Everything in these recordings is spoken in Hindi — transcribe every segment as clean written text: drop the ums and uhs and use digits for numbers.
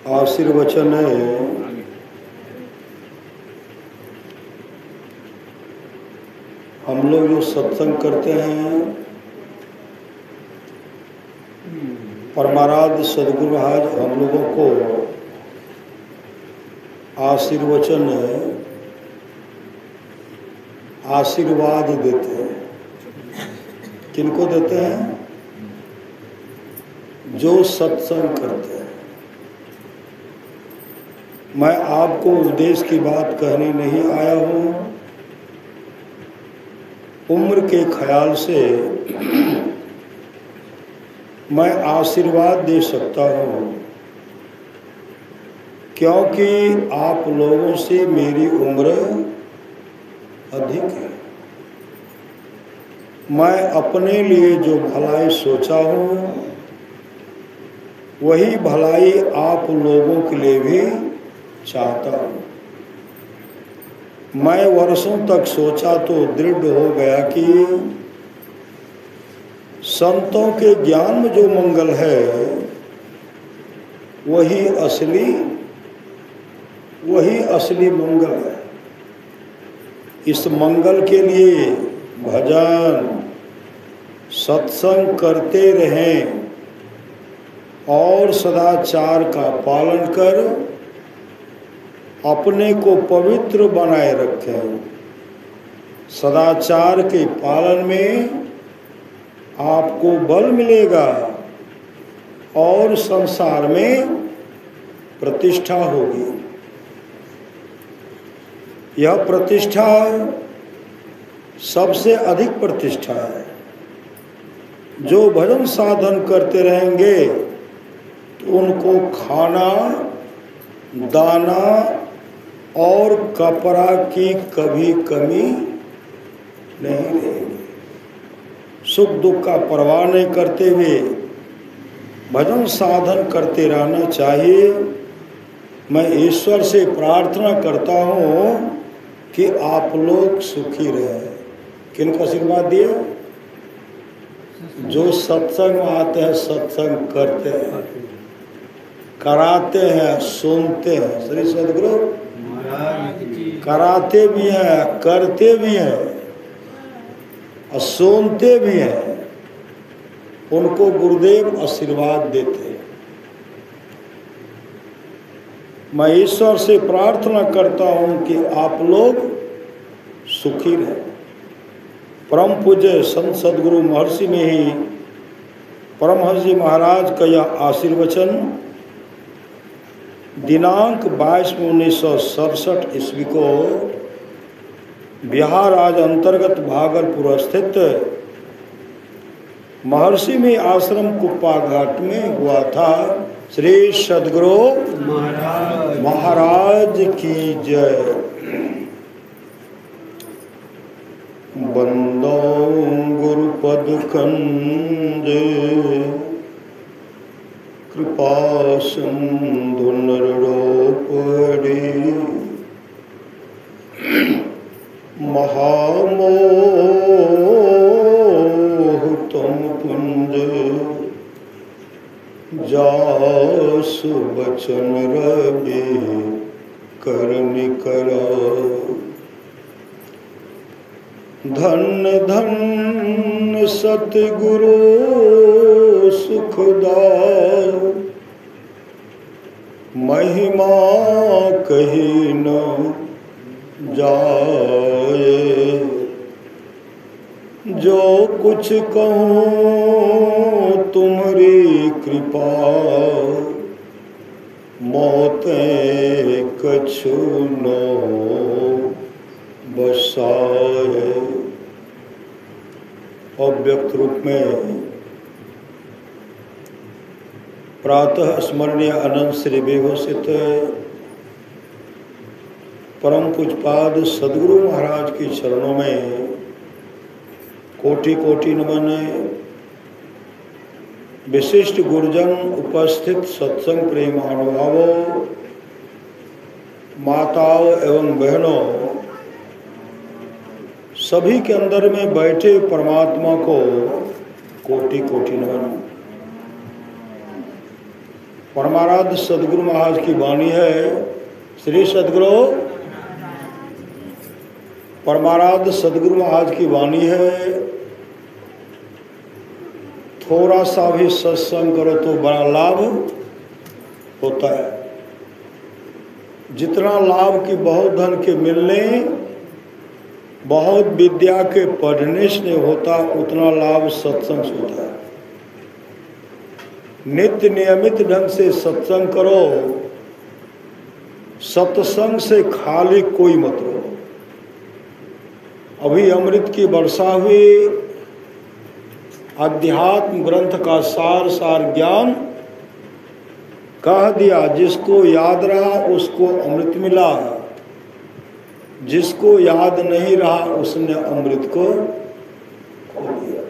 आशीर्वचन है। हम लोग जो सत्संग करते हैं, परमाराध्य सदगुरु महाराज हम लोगों को आशीर्वचन है, आशीर्वाद देते हैं। किनको देते हैं? जो सत्संग करते हैं। मैं आपको उपदेश की बात कहने नहीं आया हूँ। उम्र के ख्याल से मैं आशीर्वाद दे सकता हूँ, क्योंकि आप लोगों से मेरी उम्र अधिक है। मैं अपने लिए जो भलाई सोचा हूँ, वही भलाई आप लोगों के लिए भी चाहता हूँ। मैं वर्षों तक सोचा तो दृढ़ हो गया कि संतों के ज्ञान में जो मंगल है, वही असली मंगल है। इस मंगल के लिए भजन सत्संग करते रहें और सदाचार का पालन कर अपने को पवित्र बनाए रखें। सदाचार के पालन में आपको बल मिलेगा और संसार में प्रतिष्ठा होगी। यह प्रतिष्ठा सबसे अधिक प्रतिष्ठा है। जो भजन साधन करते रहेंगे तो उनको खाना, दाना और कपड़ा की कभी कमी नहीं रहेगी। सुख दुख का परवाह नहीं करते हुए भजन साधन करते रहना चाहिए। मैं ईश्वर से प्रार्थना करता हूँ कि आप लोग सुखी रहें। किनको आशीर्वाद दिए? जो सत्संग में आते हैं, सत्संग करते हैं, कराते हैं, सुनते हैं। श्री सदगुरु कराते भी हैं, करते भी हैं और सुनते भी हैं। उनको गुरुदेव आशीर्वाद देते हैं। मैं ईश्वर से प्रार्थना करता हूं कि आप लोग सुखी रहें। परम पूज्य संत सदगुरु महर्षि में ही परमहंस जी महाराज का यह आशीर्वचन दिनांक 22/1967 ईस्वी को बिहार राज्य अंतर्गत भागलपुर स्थित महर्षि में आश्रम कुप्पा घाट में हुआ था। श्री सदगुरु महाराज की जय। बंदो गुरुपद कंज कृपा सिंधु नरोपरि महामोह तुम पुंज जासु बचन रवि करनि करो। धन धन सतगुरु सुखदाय महिमा कही न जाए। जो कुछ कहूँ तुम्हारी कृपा मोते कछु न बसाए। अव्यक्त रूप में प्रातः स्मरणीय अनंत श्री विभूषित परम पूज्यपाद सदगुरु महाराज के चरणों में कोटि कोटि नमन। विशिष्ट गुरुजन, उपस्थित सत्संग प्रेम अनुभावों, माताओं एवं बहनों, सभी के अंदर में बैठे परमात्मा को कोटि कोटि नमन। परमाराध्य सदगुरु महाराज की वाणी है। श्री सदगुरु परमाराध्य सदगुरु महाराज की वाणी है, थोड़ा सा भी सत्संग करो तो बड़ा लाभ होता है। जितना लाभ की बहुत धन के मिलने, बहुत विद्या के पढ़ने से नहीं होता, उतना लाभ सत्संग से होता है। नित्य नियमित ढंग से सत्संग करो, सत्संग से खाली कोई मत रहो। अभी अमृत की वर्षा हुई, अध्यात्म ग्रंथ का सार ज्ञान कह दिया। जिसको याद रहा उसको अमृत मिला, जिसको याद नहीं रहा उसने अमृत को खो दिया।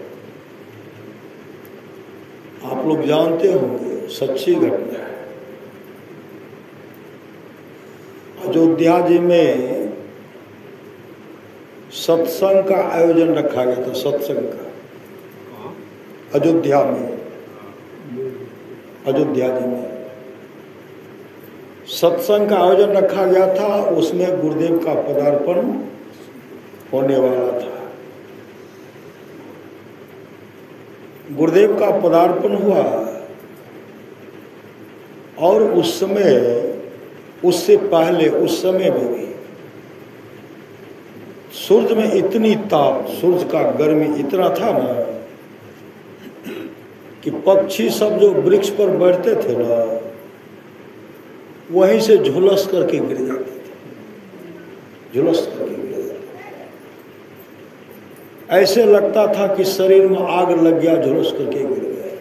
आप लोग जानते होंगे, सच्ची घटना है। अयोध्या जी में सत्संग का आयोजन रखा गया था, सत्संग का। अयोध्या जी में सत्संग का आयोजन रखा गया था। उसमें गुरुदेव का पदार्पण होने वाला था। गुरुदेव का पदार्पण हुआ और उस समय, उससे पहले, उस समय में भी सूर्य में इतनी ताप, सूर्य का गर्मी इतना था ना कि पक्षी सब जो वृक्ष पर बैठते थे ना, वहीं से झुलस करके गिर जाते थे, झुलस करके गिर जाते थे। ऐसे लगता था कि शरीर में आग लग गया, झुलस करके गिर गए।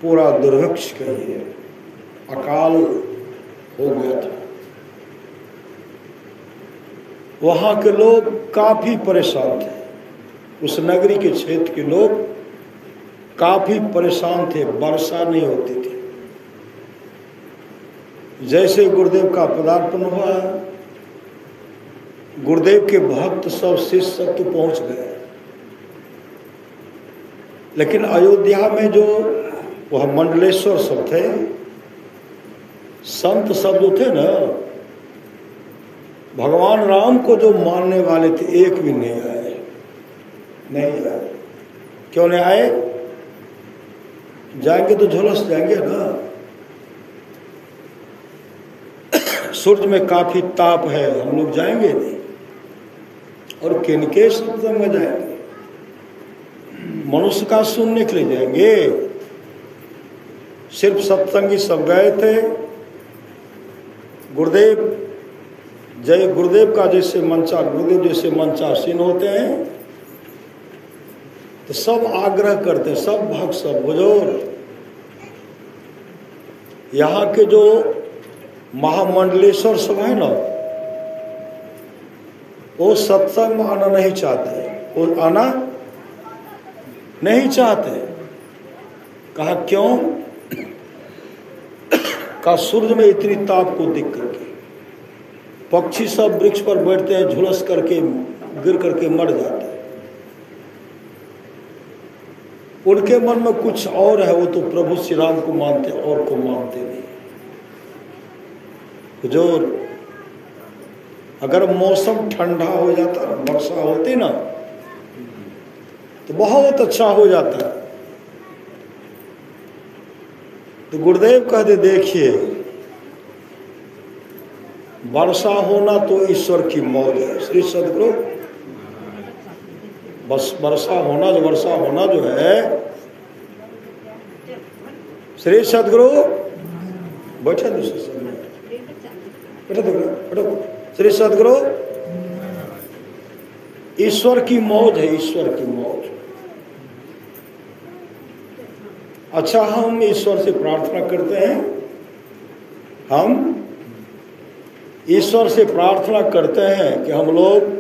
पूरा दुर्भिक्ष कहिए, अकाल हो गया था। वहां के लोग काफी परेशान थे, उस नगरी के क्षेत्र के लोग काफी परेशान थे, वर्षा नहीं होती थी। जैसे गुरुदेव का पदार्पण हुआ, गुरुदेव के भक्त सब शिष्य सब तो पहुंच गए, लेकिन अयोध्या में जो वह मंडलेश्वर सब थे, संत सब जो थे ना, भगवान राम को जो मानने वाले थे, एक भी नहीं आए, नहीं आए। क्यों नहीं आए? जाएंगे तो झुलस जाएंगे ना। सूर्य में काफी ताप है, हम लोग जाएंगे नहीं। और किनके सत्संग में जाएंगे? मनुष्य का सुनने के लिए जाएंगे। सिर्फ सत्संगी सब गए थे। गुरुदेव, जय गुरुदेव का जैसे मंचा, गुरुदेव जैसे मंचासीन होते हैं तो सब आग्रह करते हैं, सब भक्त, सब बुजुर्ग। यहाँ के जो महामंडलेश्वर सब है ना, वो सत्संग में आना नहीं चाहते, वो आना नहीं चाहते। कहा क्यों? का सूर्य में इतनी ताप को देख करके पक्षी सब वृक्ष पर बैठते हैं, झुलस करके गिर करके मर जाते हैं। उनके मन में कुछ और है, वो तो प्रभु श्री राम को मानते, और को मानते नहीं। हुजूर, अगर मौसम ठंडा हो जाता, वर्षा होती ना, तो बहुत अच्छा हो जाता है। तो गुरुदेव कहते, देखिए, वर्षा होना तो ईश्वर की मौज है। श्री सदगुरु, बस वर्षा होना जो है, श्री सदगुरु बैठे बैठो, श्री सदगुरु, ईश्वर की मौज है, ईश्वर की मौज। अच्छा, हम ईश्वर से प्रार्थना करते हैं, हम ईश्वर से प्रार्थना करते हैं कि हम लोग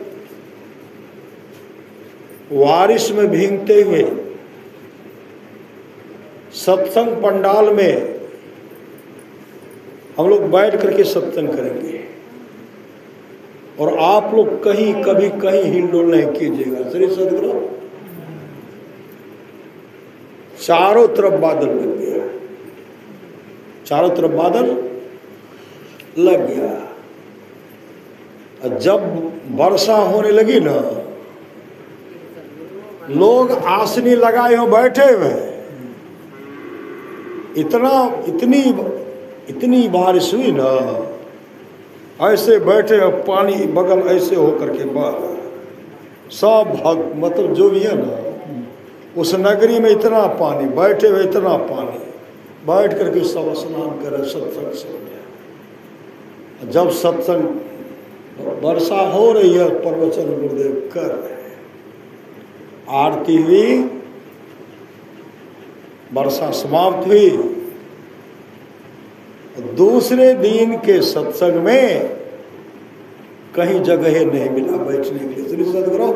बारिश में भीगते हुए सत्संग पंडाल में हम लोग बैठ करके सत्संग करेंगे, और आप लोग कहीं कभी कहीं हिलडोल नहीं कीजिएगा। श्री सदगुरु, चारों तरफ बादल लग गया, चारों तरफ बादल लग गया। और जब वर्षा होने लगी ना, लोग आसनी लगाए हो बैठे हुए, इतनी बारिश हुई ना, ऐसे बैठे हो, पानी बगल ऐसे होकर के बह सब मतलब जो भी है ना, उस नगरी में इतना पानी, बैठे हुए इतना पानी, बैठ करके सब स्नान करे, सत्संग सुने। जब सत्संग वर्षा हो रही है, प्रवचन गुरुदेव कर रहे हैं, आरती हुई, वर्षा समाप्त हुई, दूसरे दिन के सत्संग में कहीं जगह नहीं मिला बैठने के लिए। श्री सद्गुरु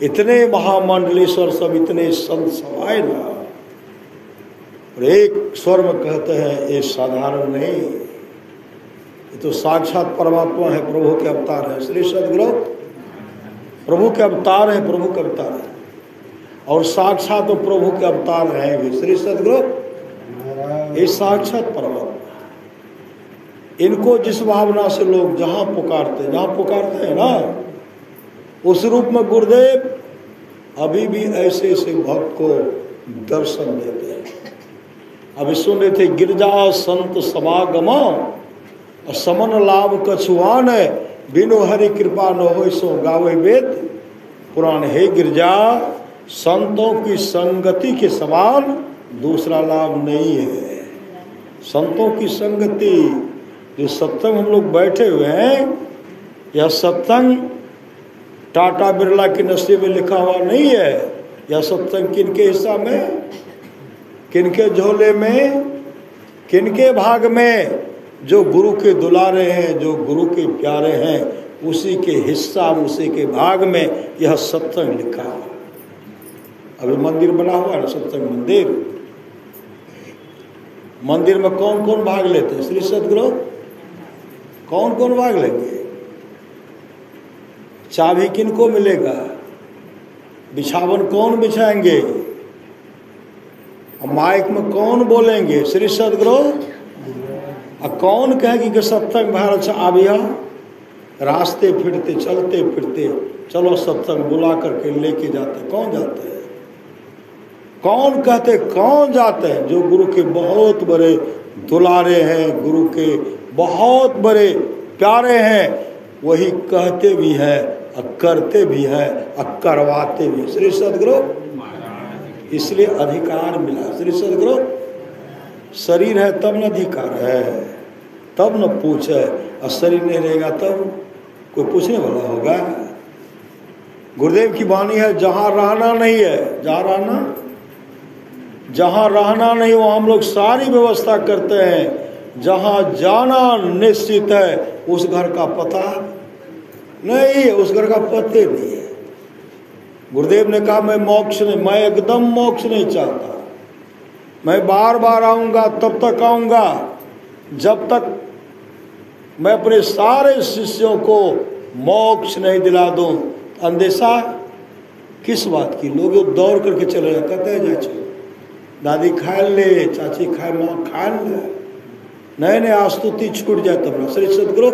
इतने महामंडलेश्वर सब, इतने संत समाये ना, और एक स्वर में कहते हैं ये साधारण नहीं, ये तो साक्षात परमात्मा है, प्रभु के अवतार है। श्री सद्गुरु प्रभु के अवतार है, प्रभु के अवतार है, और साक्षात तो प्रभु के अवतार हैं। श्री सद्गुरु ये साक्षात परमात्मा। इनको जिस भावना से लोग जहाँ पुकारते हैं ना, उस रूप में गुरुदेव अभी भी ऐसे ऐसे भक्त को दर्शन देते हैं। अभी सुन रहे थे, गिरजा संत समागमा और समन लाभ कछुआन, बिनु हरि कृपा न हो सो गावे वेद पुराण। हे गिरजा, संतों की संगति के समान दूसरा लाभ नहीं है। संतों की संगति, जो सत्संग हम लोग बैठे हुए हैं, यह सत्संग टाटा बिरला के नसीब में लिखा हुआ नहीं है। यह सत्संग किनके हिस्सा में, किनके झोले में, किनके भाग में? जो गुरु के दुलारे हैं, जो गुरु के प्यारे हैं, उसी के हिस्सा, उसी के भाग में यह सत्संग लिखा है। अभी मंदिर बना हुआ है, सत्संग मंदिर। मंदिर में कौन कौन भाग लेते हैं? श्री सद्गुरु कौन कौन भाग लेंगे? चाबी किनको मिलेगा? बिछावन कौन बिछाएंगे? माइक में कौन बोलेंगे? श्री सद्गुरु। और कौन कहेगी कि सत्संग भारत से आविया? रास्ते फिरते, चलते फिरते, चलो सत्संग बुला करके लेके जाते। कौन जाते हैं? कौन कहते, कौन जाते हैं? जो गुरु के बहुत बड़े दुलारे हैं, गुरु के बहुत बड़े प्यारे हैं, वही कहते भी हैं और करते भी हैं और करवाते भी। श्री सद्गुरु इसलिए अधिकार मिला। श्री सद्गुरु शरीर है तब न अधिकार है, तब न पूछ है, और शरीर नहीं रहेगा तब कोई पूछने वाला होगा? गुरुदेव की वाणी है, जहाँ रहना नहीं है, जहाँ रहना नहीं हो, हम लोग सारी व्यवस्था करते हैं। जहाँ जाना निश्चित है, उस घर का पता नहीं है, उस घर का पते नहीं है। गुरुदेव ने कहा, मैं एकदम मोक्ष नहीं चाहता। मैं बार बार आऊँगा, तब तक आऊँगा जब तक मैं अपने सारे शिष्यों को मोक्ष नहीं दिला दूँ। अंदेशा किस बात की? लोग दौड़ करके चले जाते, कहते हैं जा दादी खाए ले, चाची खाए, माँ खाए ले, नहीं स्तुति छूट जाए तब। श्री सद्गुरु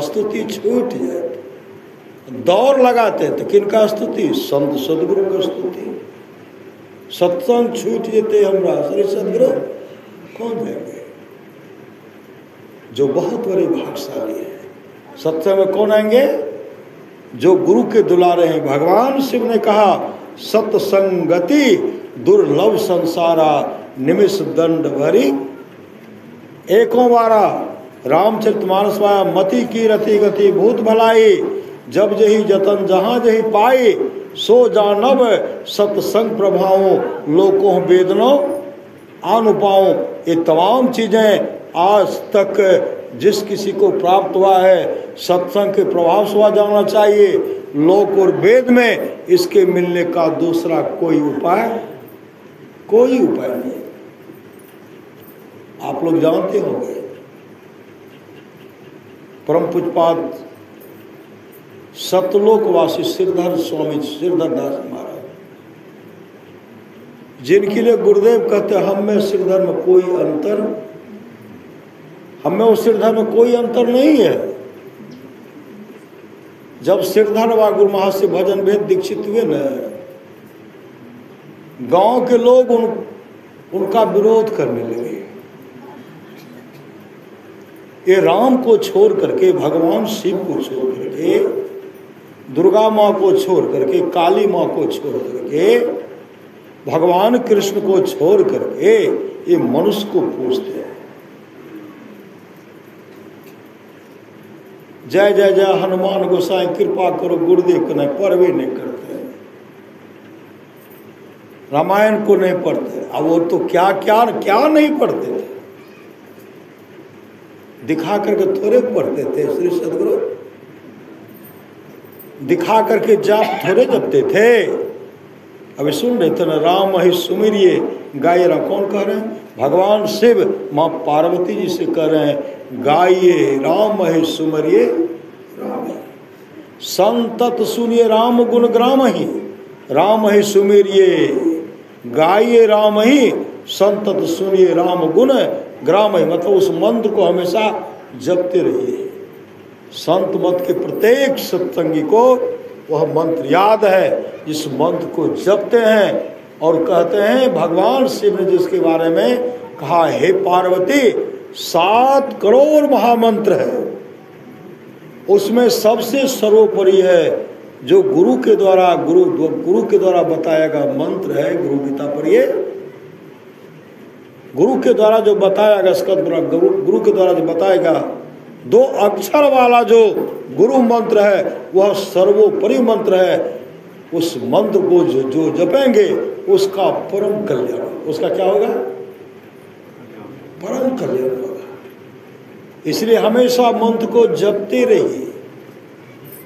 स्तुति छूट जाए, दौड़ लगाते तो किनका स्तुति? संत सद्गुरु का स्तुति। सत्संग छूट जेते हमरा, श्री सद्गुरु कौन देंगे? जो बहुत बड़े भाग्यशाली है। सत्संग में कौन आएंगे? जो गुरु के दुलारे हैं। भगवान शिव ने कहा, सत्संगति दुर्लभ संसारा, निमिष दंड भरी एको बारा। रामचरितमानस माया, मति की रति गति भूत भलाई, जब जही जतन जहाँ जही पाई, सो जानब सत्संग प्रभावों, लोकों वेदनो अनुपाओ। ये तमाम चीज़ें आज तक जिस किसी को प्राप्त हुआ है, सत्संग के प्रभाव से जानना चाहिए। लोक और वेद में इसके मिलने का दूसरा कोई उपाय नहीं। आप लोग जानते होंगे, परम पूज्यपाद सतलोकवासी सिरधर स्वामी सिरधर दास महाराज जिनके लिए गुरुदेव कहते हैं हम में सिरधर्म में कोई अंतर, हम में और सिरधर्म में कोई अंतर नहीं है। जब सिरधर व गुरु महाराज से भजन भेद दीक्षित हुए न, गांव के लोग उनका विरोध करने लगे। ये राम को छोड़ करके, भगवान शिव को छोड़ करके, दुर्गा माँ को छोड़ करके, काली माँ को छोड़ करके, भगवान कृष्ण को छोड़ करके ये मनुष्य को पूजते हैं। जय जय जय हनुमान गोसाई कृपा करो गुरुदेव को नहीं परवे नहीं करते, रामायण को नहीं पढ़ते। अब वो तो क्या क्या क्या नहीं पढ़ते थे, दिखा करके थोड़े पढ़ते थे। श्री सदगुरु दिखा करके जाप थोड़े जपते थे। अभी सुन रहे थे ना, राम ही सुमिरिये गाये। कौन कह रहे हैं? भगवान शिव माँ पार्वती जी से कह रहे हैं गाइए राम ही सुमरिये राम। संतत सुनिए राम गुण ग्राम ही, राम ही सुमिरिये गाइए राम ही, संतत सुनिए राम गुण ग्राम ही। मतलब उस मंत्र को हमेशा जपते रहिए। संत मत के प्रत्येक सत्संगी को वह मंत्र याद है, जिस मंत्र को जपते हैं और कहते हैं भगवान शिव ने जिसके बारे में कहा, हे पार्वती 7 करोड़ महामंत्र है, उसमें सबसे सर्वोपरि है जो गुरु के द्वारा बताया गया मंत्र है गुरु गीता पर। ये गुरु के द्वारा जो बताया गया, गुरु के द्वारा जो बताएगा 2 अक्षर वाला जो गुरु मंत्र है वह सर्वोपरि मंत्र है। उस मंत्र को जो जपेंगे उसका परम कल्याण, उसका क्या होगा? परम कल्याण होगा। इसलिए हमेशा मंत्र को जपते रहिए।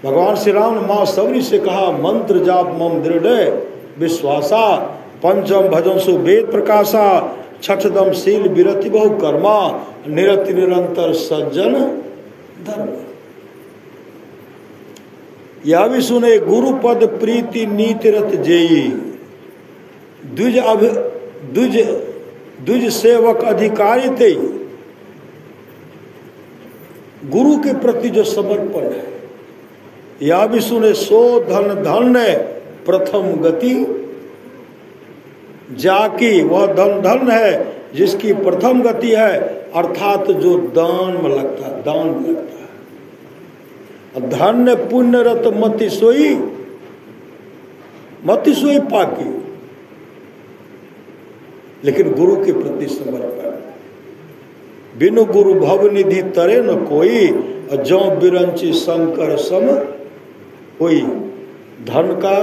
भगवान श्री राम ने माँ सबरी से कहा, मंत्र जाप मम दृढ़ विश्वासा, पंचम भजन सु वेद प्रकाशा, छठदम शील विरति बहु कर्मा, निरति निरंतर सज्जन धर्म। यह भी सुने गुरु पद प्रीति नीति रत जेई, द्विज सेवक अधिकारी ते। गुरु के प्रति जो समर्पण है, यह भी सुने सो धन धन्य प्रथम गति जाकी। वह धन धन है जिसकी प्रथम गति है, अर्थात जो दान में लगता है, दान में लगता है। धन्य पुण्य रत मति सोई पाकी। लेकिन गुरु के प्रति समर्पण, बिनु गुरु भव निधि तरे न कोई, जौ बिरंची शंकर सम होई। धन का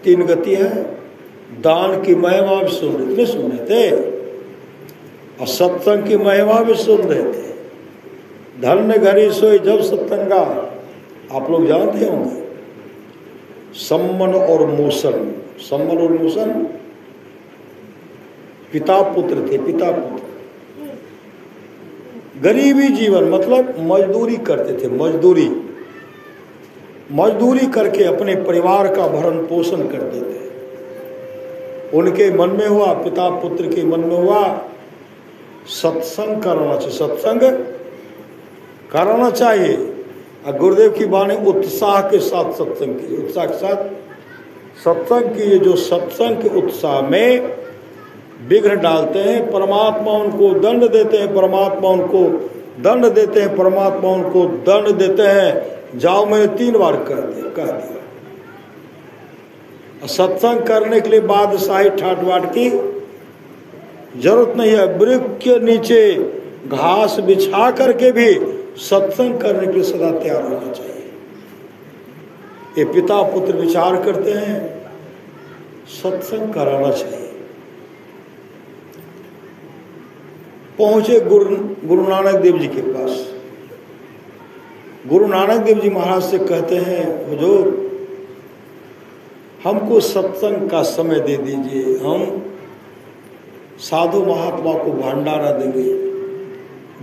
3 गति है, दान की महिमा भी सुन रहे थे और सत्संग की महिमा भी सुन रहे थे। धन्य घड़ी सोई जब सत्संगा। आप लोग जानते होंगे सम्मन और मूसन, सम्मन और मूसन पिता पुत्र थे, पिता पुत्र। गरीबी जीवन मतलब मजदूरी करते थे, मजदूरी करके अपने परिवार का भरण पोषण करते थे। उनके मन में हुआ, पिता पुत्र के मन में हुआ सत्संग करना चाहिए, सत्संग कराना चाहिए। और गुरुदेव की वाणी उत्साह के साथ सत्संग की, उत्साह के साथ सत्संग की। जो सत्संग के उत्साह में विघ्न डालते हैं, परमात्मा उनको दंड देते हैं, परमात्मा उनको दंड देते हैं, परमात्मा उनको दंड देते हैं। जाओ, मैंने 3 बार कह दिया। सत्संग करने के लिए बादशाही ठाट बाट की जरूरत नहीं है। वृक्ष के नीचे घास बिछा करके भी सत्संग करने के लिए सदा तैयार होना चाहिए। ये पिता पुत्र विचार करते हैं, सत्संग कराना चाहिए। पहुंचे गुरु नानक देव जी के पास। गुरु नानक देव जी महाराज से कहते हैं, हुजूर हमको सत्संग का समय दे दीजिए, हम साधु महात्मा को भंडारा देंगे,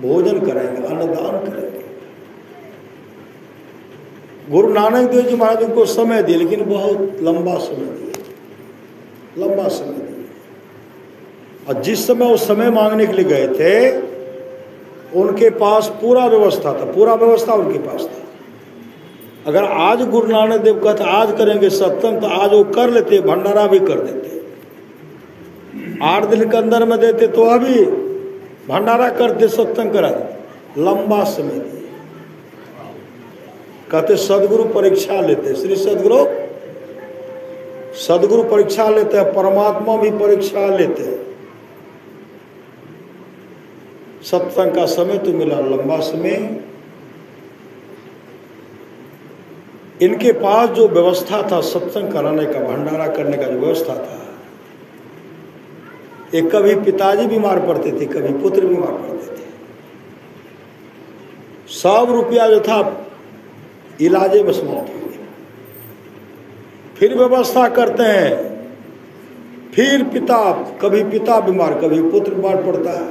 भोजन करेंगे, अन्नदान करेंगे। गुरु नानक देव जी महाराज को समय दिए, लेकिन बहुत लंबा समय दिए, लंबा समय दिए। और जिस समय वो समय मांगने के लिए गए थे, उनके पास पूरा व्यवस्था था, पूरा व्यवस्था उनके पास था। अगर आज गुरु नानक देव कहते आज करेंगे सत्संग, तो आज वो कर लेते, भंडारा भी कर देते। 8 दिन के अंदर में देते तो अभी भंडारा करते, सत्संग करा देते। लंबा समय दिए। कहते सदगुरु परीक्षा लेते, श्री सदगुरु परीक्षा लेते हैं, परमात्मा भी परीक्षा लेते हैं। सत्संग का समय तो मिला लंबा समय। इनके पास जो व्यवस्था था सत्संग कराने का, भंडारा करने का जो व्यवस्था था, एक कभी पिताजी बीमार पड़ते थे, कभी पुत्र बीमार पड़ते थे। 100 रुपया जो था इलाजे में समाप्त हो गया। फिर व्यवस्था करते हैं, फिर कभी पिता बीमार, कभी पुत्र बीमार पड़ता है।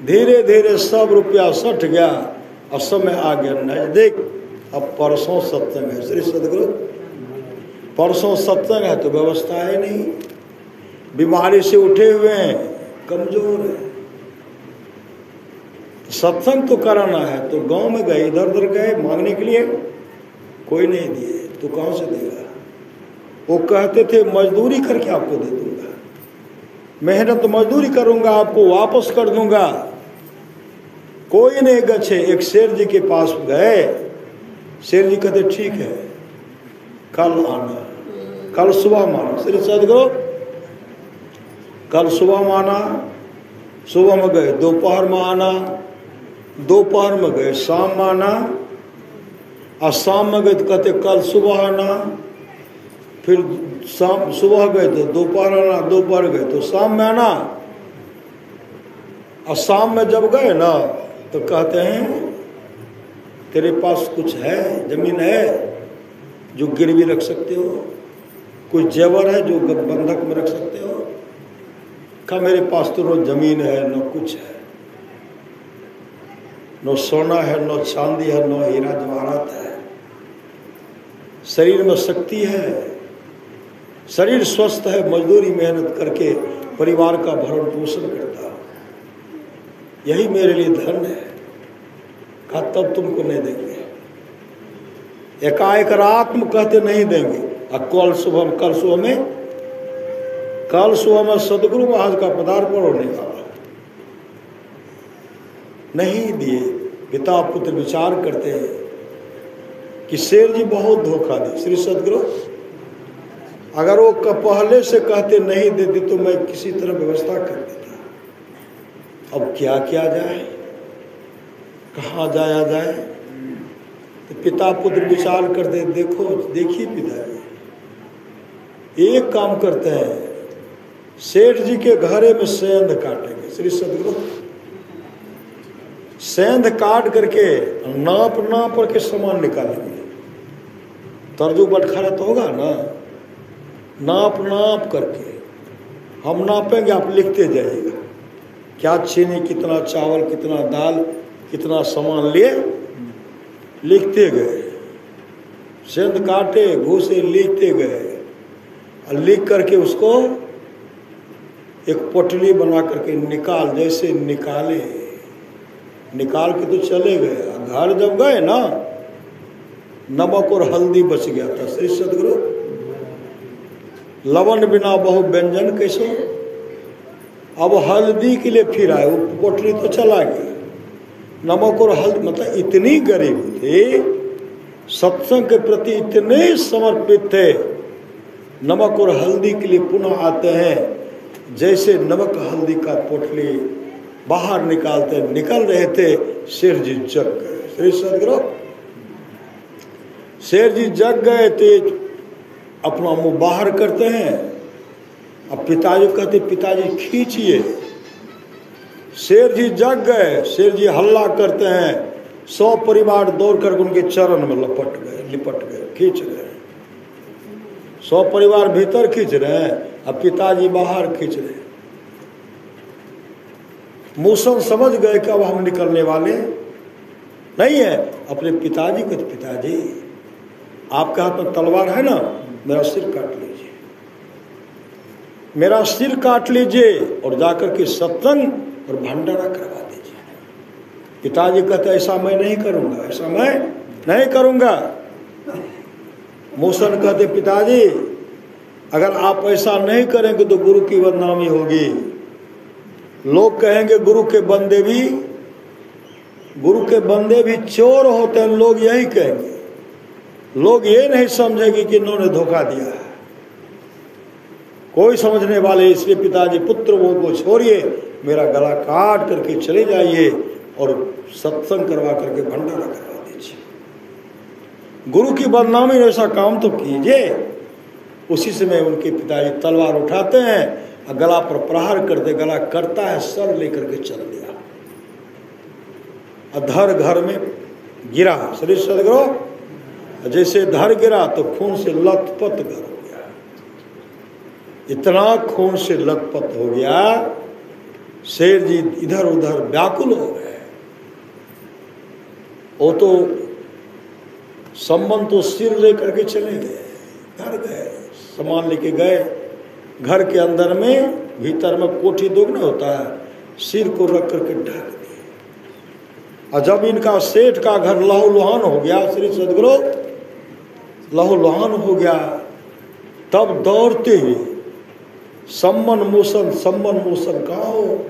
धीरे धीरे 100 रुपया सट गया और समय आ गया नजदीक। अब परसों सत्संग है, श्री सदगुरु परसों सत्संग है, तो व्यवस्था है नहीं। बीमारी से उठे हुए हैं, कमजोर है। सत्संग तो कराना है, तो गांव में गए, इधर उधर गए मांगने के लिए, कोई नहीं दिए, तो कहां से देगा। वो कहते थे मजदूरी करके आपको दे दूंगा, मेहनत मजदूरी करूंगा, आपको वापस कर दूंगा। कोई नहीं गए। एक शेर जी के पास गए, शेर जी कहते ठीक है, कल आना, कल सुबह माना। श्री सदगुरु कल सुबह माना, सुबह में गए, दोपहर में आना, दोपहर में गए, शाम में आना, और शाम में गए तो कहते कल सुबह आना। फिर शाम सुबह गए तो दोपहर आना, दोपहर गए तो शाम में आना। और शाम में जब गए ना, तो कहते हैं तेरे पास कुछ है, जमीन है जो गिरवी रख सकते हो, कोई जेवर है जो बंधक में रख सकते हो। कहा मेरे पास तो न जमीन है, न कुछ है, न सोना है, न चांदी है, न हीरा जवाहरात है। शरीर में शक्ति है, शरीर स्वस्थ है, मजदूरी मेहनत करके परिवार का भरण पोषण करता, यही मेरे लिए धन है। कहा तब तुमको नहीं देंगे। एकाएक रात में कहते नहीं देंगे, और कल सुबह में सदगुरु महाराज का पदार्पण होने वाला, नहीं दिए। पिता पुत्र विचार करते हैं कि शेर जी बहुत धोखा दे। श्री सदगुरु अगर वो पहले से कहते नहीं देते तो मैं किसी तरह व्यवस्था कर देता। अब क्या किया जाए, कहाँ जाया जाए। तो पिता पुत्र विचार करते, देखिए पिताजी एक काम करते हैं, सेठ जी के घरे में सेंध काटेंगे। श्री सदगुरु सेंध काट करके नाप के सामान निकालेंगे। तर्जु बटखारा तो होगा ना, नाप करके हम नापेंगे, आप लिखते जाइएगा क्या चीनी, कितना चावल, कितना दाल, कितना सामान लिए, लिखते गए। सेंध काटे, घूसे, लिखते गए, और लिख करके उसको एक पोटली बना करके जैसे निकाल के तो चले गए। घर जब गए ना, नमक और हल्दी बच गया था। श्री सदगुरु लवण बिना बहु व्यंजन कैसे। अब हल्दी के लिए फिर आए, वो पोटली तो चला गया। नमक और हल्दी, मतलब इतनी गरीब थे, सत्संग के प्रति इतने समर्पित थे, नमक और हल्दी के लिए पुनः आते हैं। जैसे नमक हल्दी का पोटली बाहर निकल रहे थे, शेर जी जग गए। श्री सदगुरु शेर जी जग गए थे, अपना मुंह बाहर करते हैं। अब पिताजी कहते पिताजी खींचिए। शेर जी जग गए, शेर जी हल्ला करते हैं, 100 परिवार दौड़ कर उनके चरण में लिपट गए, खींच रहे हैं। 100 परिवार भीतर खींच रहे हैं, अब पिताजी बाहर खींच रहे हैं। मूसन समझ गए कि अब हम निकलने वाले नहीं है। अपने पिताजी को, पिताजी आपके हाथ में तलवार है ना, मेरा सिर काट लीजिए। मेरा सिर काट लीजिए और जाकर के सत्संग और भंडारा करवा दीजिए। पिताजी कहते ऐसा मैं नहीं करूँगा, ऐसा मैं नहीं करूँगा। मूसन कहते पिताजी अगर आप ऐसा नहीं करेंगे तो गुरु की बदनामी होगी। लोग कहेंगे गुरु के बंदे भी चोर होते हैं, लोग यही कहेंगे। लोग ये नहीं समझेंगे कि इन्होंने धोखा दिया है। कोई समझने वाले, इसलिए पिताजी पुत्र वो को छोड़िए, मेरा गला काट करके चले जाइए और सत्संग करवा करके भंडारा करवा दीजिए। गुरु की बदनामी ऐसा काम तो कीजिए। उसी समय उनके पिताजी तलवार उठाते हैं और गला पर प्रहार करते, गला करता है, सर लेकर के चल दिया। अधर घर में गिरा। श्री सदगुरु जैसे धर गिरा तो खून से लथपथ घर हो गया। इतना खून से लथपथ हो गया, शेर जी इधर उधर व्याकुल हो गए। वो तो संबंध तो सिर लेकर के चले गए, घर गए, सामान लेके गए। घर के अंदर में भीतर में कोठी दोगुना होता है, सिर को रख करके ढक दिए। और जब इनका सेठ का घर लहूलुहान हो गया, श्री सदगुरु लहूलुहान हो गया, तब दौड़ते हुए सम्मन मोसन कहाँ हो,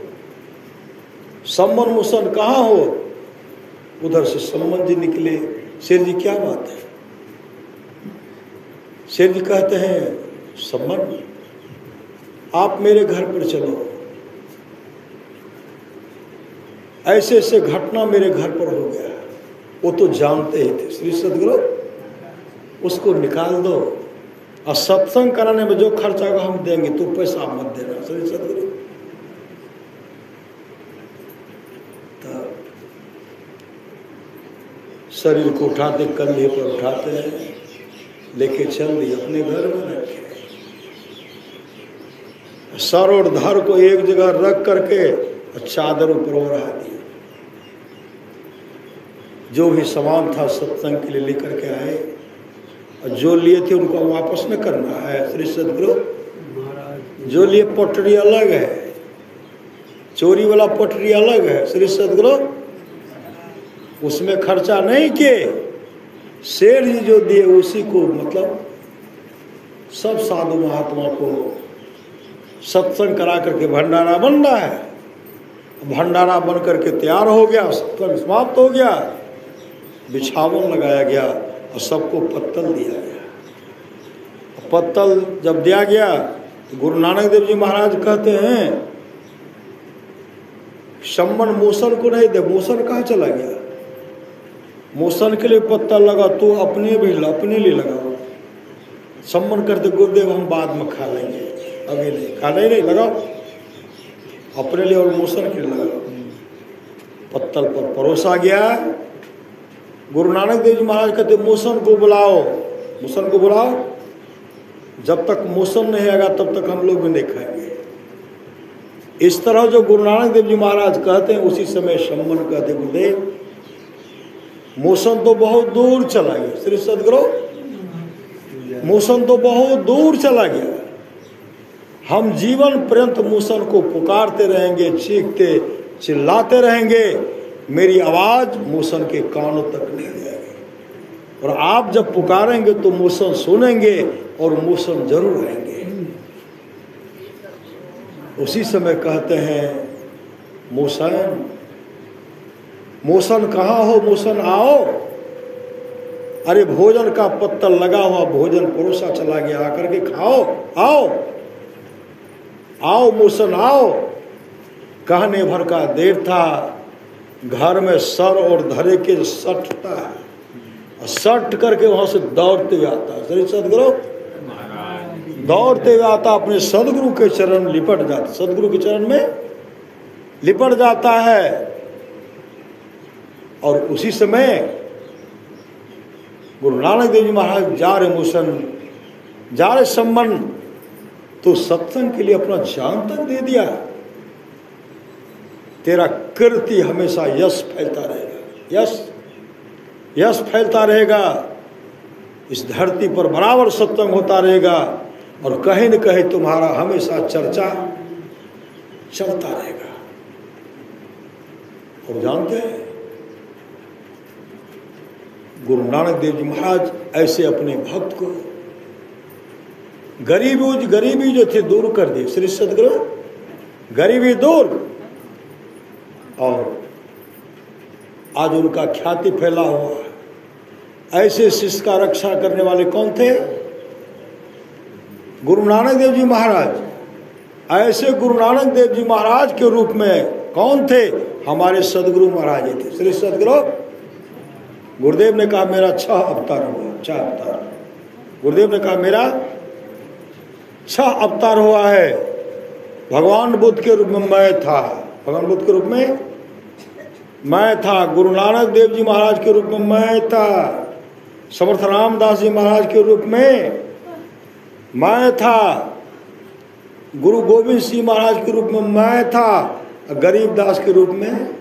सम्मन मोसन कहाँ हो। उधर से सम्मन जी निकले। शेर जी क्या बात है? शेर जी कहते हैं सम्मन आप मेरे घर पर चलो, ऐसे ऐसे घटना मेरे घर पर हो गया। वो तो जानते ही थे। श्री सदगुरु उसको निकाल दो और सत्संग कराने में जो खर्चा होगा हम देंगे, तो पैसा मत देना। श्री सदगुरु शरीर को उठाते, कंधे पर उठाते हैं, लेके चल दिए, अपने घर में रखे। सर और धर को एक जगह रख करके चादर ऊपर ओढ़ा दी। जो भी सामान था सत्संग के लिए लेकर के आए, और जो लिए थे उनको वापस न करना है। श्री सदगुरु जो लिए पटरी अलग है, चोरी वाला पटरी अलग है। श्री सदगुरु उसमें खर्चा नहीं किए, शेर जी जो दिए उसी को, मतलब सब साधु महात्मा को सत्संग करा करके भंडारा बन रहा है। भंडारा बन करके तैयार हो गया, सत्संग समाप्त हो गया, बिछावन लगाया गया और सबको पत्तल दिया गया। पत्तल जब दिया गया तो गुरु नानक देव जी महाराज कहते हैं सम्मन मोसन को नहीं दे। मोसन कहाँ चला गया? मोसन के लिए पत्तल लगा, तो अपने लिए लगाओ। सम्मन करते गुरुदेव हम बाद में खा लेंगे, अभी नहीं खाने नहीं लगाओ, अपने लिए और मोसन के लिए लगाओ। पत्तल पर परोसा गया। गुरु नानक देव जी महाराज कहते मोसन को बुलाओ, मोसन को बुलाओ। जब तक मोसन नहीं आएगा तब तक हम लोग भी नहीं खाएंगे। इस तरह जो गुरु नानक देव जी महाराज कहते हैं, उसी समय सम्मन कहते गुरुदेव मोसन तो बहुत दूर चला गया। श्री सदगुरु मोसन तो बहुत दूर चला गया। हम जीवन पर्यंत मोसन को पुकारते रहेंगे, चीखते चिल्लाते रहेंगे, मेरी आवाज मोसन के कानों तक नहीं जाएगी। और आप जब पुकारेंगे तो मोसन सुनेंगे और मोसन जरूर आएंगे। उसी समय कहते हैं मोसन, मोसन कहाँ हो? मोसन आओ। अरे भोजन का पत्तल लगा हुआ, भोजन परोसा चला गया, आकर के खाओ, आओ आओ मोसन आओ। कहने भर का देर था, घर में सर और धरे के सटता है, सट करके वहां से दौड़ते हुए आता है। श्री सदगुरु दौड़ते हुए आता, अपने सदगुरु के चरण लिपट जाता, सदगुरु के चरण में लिपट जाता है। और उसी समय गुरु नानक देव जी महाराज जा रहे मोसन, जा रहे सम्मन, तो सत्संग के लिए अपना जान तक दे दिया। तेरा कीर्ति हमेशा यश फैलता रहेगा, यश फैलता रहेगा। इस धरती पर बराबर सत्संग होता रहेगा। और कहीं न कहीं तुम्हारा हमेशा चर्चा चलता रहेगा। और जानते हैं गुरु नानक देव जी महाराज ऐसे अपने भक्त को गरीबी जो थे दूर कर दी। श्री सदगुरु गरीबी दूर, और आज उनका ख्याति फैला हुआ है। ऐसे शिष्य का रक्षा करने वाले कौन थे? गुरु नानक देव जी महाराज। ऐसे गुरु नानक देव जी महाराज के रूप में कौन थे? हमारे सदगुरु महाराज थे। श्री सदगुरु गुरुदेव ने कहा मेरा 6 अवतार हुआ, 6 अवतार। गुरुदेव ने कहा मेरा 6 अवतार हुआ है। भगवान बुद्ध के रूप में मैं था, भगवान बुद्ध के रूप में मैं था। गुरु नानक देव जी महाराज के रूप में मैं था। समर्थ रामदास जी महाराज के रूप में मैं था। गुरु गोविंद सिंह महाराज के रूप में मैं था। गरीबदास के रूप में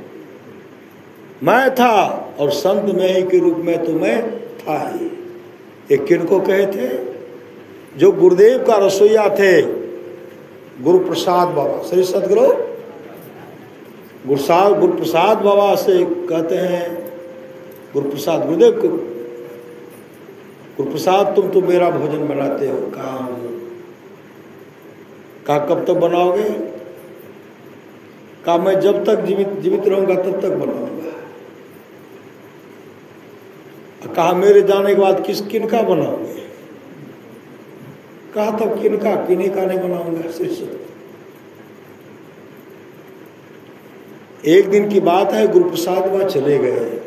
मैं था, और संत में ही के रूप में तो मैं था ही। ये किनको कहे थे? जो गुरुदेव का रसोईया थे, गुरु प्रसाद बाबा। श्री सदगुरु गुरु प्रसाद बाबा से कहते हैं, गुरु प्रसाद गुरुदेव को, गुरु प्रसाद तुम तो मेरा भोजन बनाते हो। कहा कब तक बनाओगे? कहा मैं जब तक जीवित रहूंगा तब तक बनाऊंगा। कहा मेरे जाने के बाद किनका बनाओगे? कहा तब किन्हीं का नहीं बनाऊंगा। एक दिन की बात है, गुरु प्रसाद बाबा चले गए।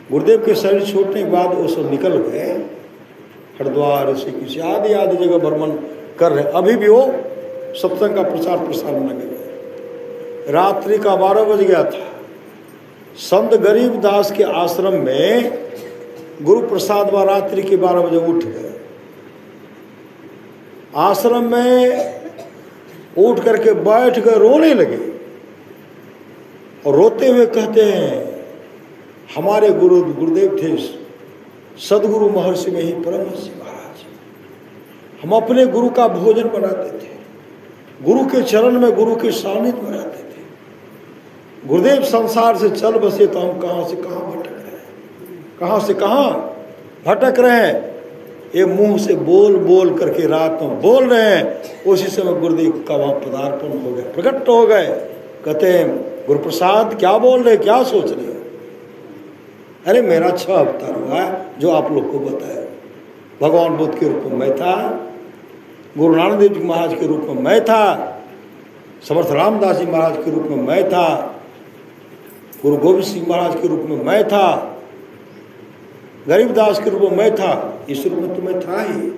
गुरुदेव के शरीर छूटने के बाद वो सब निकल गए हरिद्वार, ऋषिकेश आदि जगह भ्रमण कर रहे। अभी भी वो सत्संग का प्रचार प्रसार न गए। रात्रि का 12 बज गया था। संत गरीबदास के आश्रम में गुरु प्रसाद बाबा रात्रि के 12 बजे उठ गए। आश्रम में उठ करके बैठ कर रोने लगे, और रोते हुए कहते हैं हमारे गुरुदेव थे सदगुरु महर्षि में ही परमहंस महाराज। हम अपने गुरु का भोजन बनाते थे, गुरु के चरण में गुरु के सानिध्य में रहते थे। गुरुदेव संसार से चल बसे तो हम कहाँ से कहाँ भटक रहे हैं, कहाँ से कहाँ भटक रहे हैं। ये मुंह से बोल करके रात में बोल रहे हैं। उसी समय गुरुदेव का वहाँ पदार्पण हो गया, प्रकट हो गए। कहते हैं गुरु प्रसाद क्या बोल रहे, क्या सोच रहे हो? अरे मेरा 6 अवतार हुआ है जो आप लोग को बताया। भगवान बुद्ध के रूप में मैं था, गुरु नानक देव जी महाराज के रूप में मैं था, समर्थ रामदास जी महाराज के रूप में मैं था, गुरु गोविंद सिंह महाराज के रूप में मैं था, गरीबदास के रूप में मैं था। इस रूप में तो मैं था ही।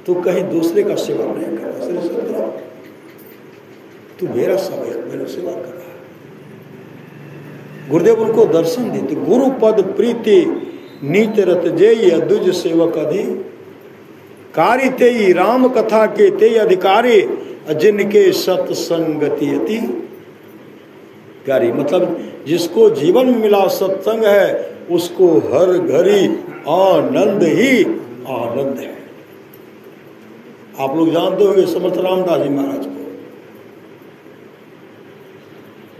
तू कहीं दूसरे का सेवा नहीं कर रहा, तू मेरा सेवक, मेरा सेवा कर रहा। गुरुदेव उनको दर्शन देते। गुरु पद प्रीति नीत रत जेय द्विज सेवक अधि कारी तेई राम कथा के तेई अधिकारी जिनके सत्संगति अति प्यारी। मतलब जिसको जीवन में मिला सत्संग है उसको हर घड़ी आनंद ही आनंद है। आप लोग जानते होंगे समर्थ रामदास जी महाराज को।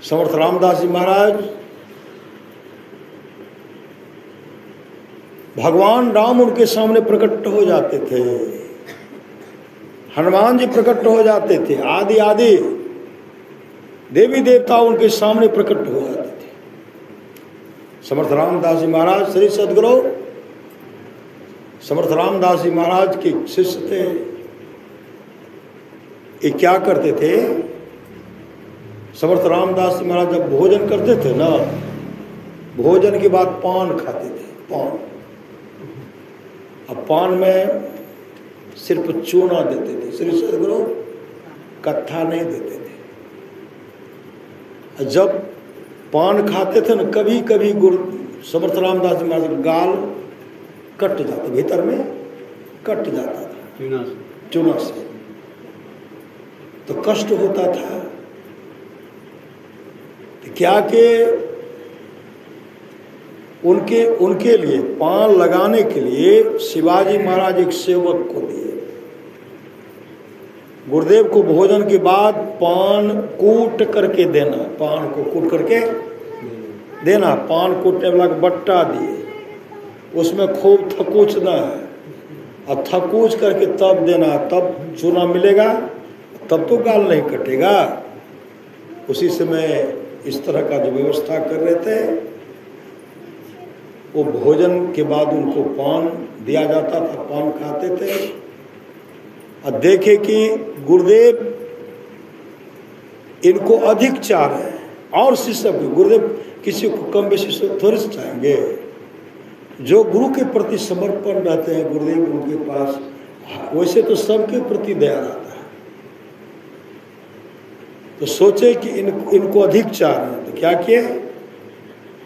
समर्थ रामदास जी महाराज भगवान राम उनके सामने प्रकट हो जाते थे, हनुमान जी प्रकट हो जाते थे, आदि देवी देवता उनके सामने प्रकट हो जाते थे। समर्थ रामदास जी महाराज श्री सदगुरु समर्थ रामदास जी महाराज के शिष्य थे। ये क्या करते थे? समर्थ रामदास जी महाराज जब भोजन करते थे ना, भोजन के बाद पान खाते थे। पान, अब पान में सिर्फ चूना देते थे। श्री सदगुरु कत्था नहीं देते थे। जब पान खाते थे ना, कभी कभी गुरु समर्थ रामदास जी महाराज गाल कट जाता, भीतर में कट जाता था चूना से, तो कष्ट होता था। तो क्या कि उनके लिए पान लगाने के लिए शिवाजी महाराज एक सेवक को दिए। गुरुदेव को भोजन के बाद पान कूट करके देना, पान को कूट करके देना, पान कूटने वाला को बट्टा दिए, उसमें खूब थकूचना है और थकूच करके तब देना, तब चूना मिलेगा, तब तो गाल नहीं कटेगा। उसी समय इस तरह का जो व्यवस्था कर रहे थे, वो भोजन के बाद उनको पान दिया जाता था, पान खाते थे। और देखे कि गुरुदेव इनको अधिक चाह रहे हैं और शिष्य को, गुरुदेव किसी को कम बेसी थोड़ी से चाहेंगे। जो गुरु के प्रति समर्पण रहते हैं गुरुदेव उनके पास, वैसे तो सबके प्रति दया रहता है। तो सोचे कि इनको अधिक चाह रहे हैं, तो क्या किए,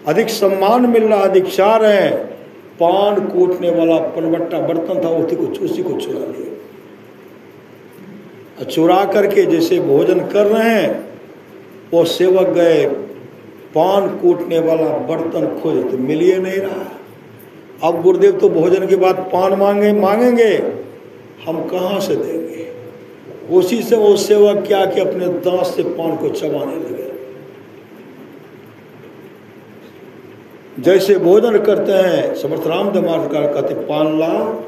अधिक सम्मान मिल रहा, अधिक चाह रहे हैं, पान कूटने वाला पनबट्टा बर्तन था उसी को चुरा लिया। चुरा करके जैसे भोजन कर रहे हैं, वो सेवक गए पान कूटने वाला बर्तन खोजे तो मिल ही नहीं रहा। अब गुरुदेव तो भोजन के बाद पान मांगेंगे, हम कहाँ से देंगे। उसी से वो सेवक क्या कि अपने दांत से पान को चबाने लगे। जैसे भोजन करते हैं, समर्थ रामदेव महाराज कहते पान लाओ,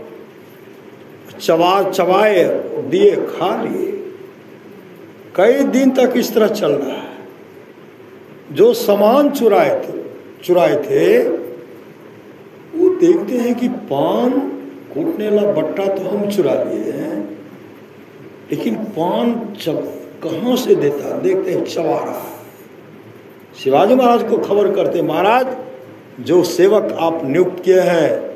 चबाए दिए, खा लिए। कई दिन तक इस तरह चल रहा है। जो सामान चुराए थे वो देखते हैं कि पान कूटने वाला बट्टा तो हम चुरा लिए हैं, लेकिन पान कहाँ से देता, देखते हैं चबा रहा। शिवाजी महाराज को खबर करते, महाराज जो सेवक आप नियुक्त किए हैं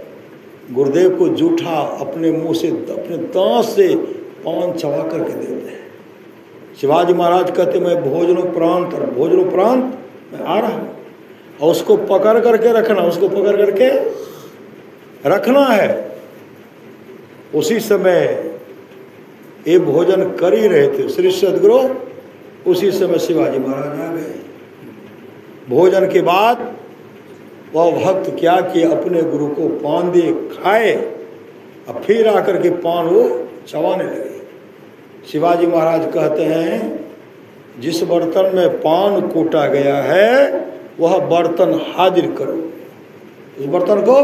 गुरुदेव को जूठा अपने मुंह से, अपने दांत से पान चबा करके देते हैं। शिवाजी महाराज कहते मैं भोजनोपरांत मैं आ रहा हूँ, और उसको पकड़ करके रखना, उसको पकड़ करके रखना है। उसी समय ये भोजन कर ही रहे थे श्री सद्गुरु, उसी समय शिवाजी महाराज आ गए। भोजन के बाद वह भक्त क्या किए, अपने गुरु को पान दिए, खाए, और फिर आकर के पान वो चबाने लगे। शिवाजी महाराज कहते हैं जिस बर्तन में पान कूटा गया है वह बर्तन हाजिर करो, उस बर्तन को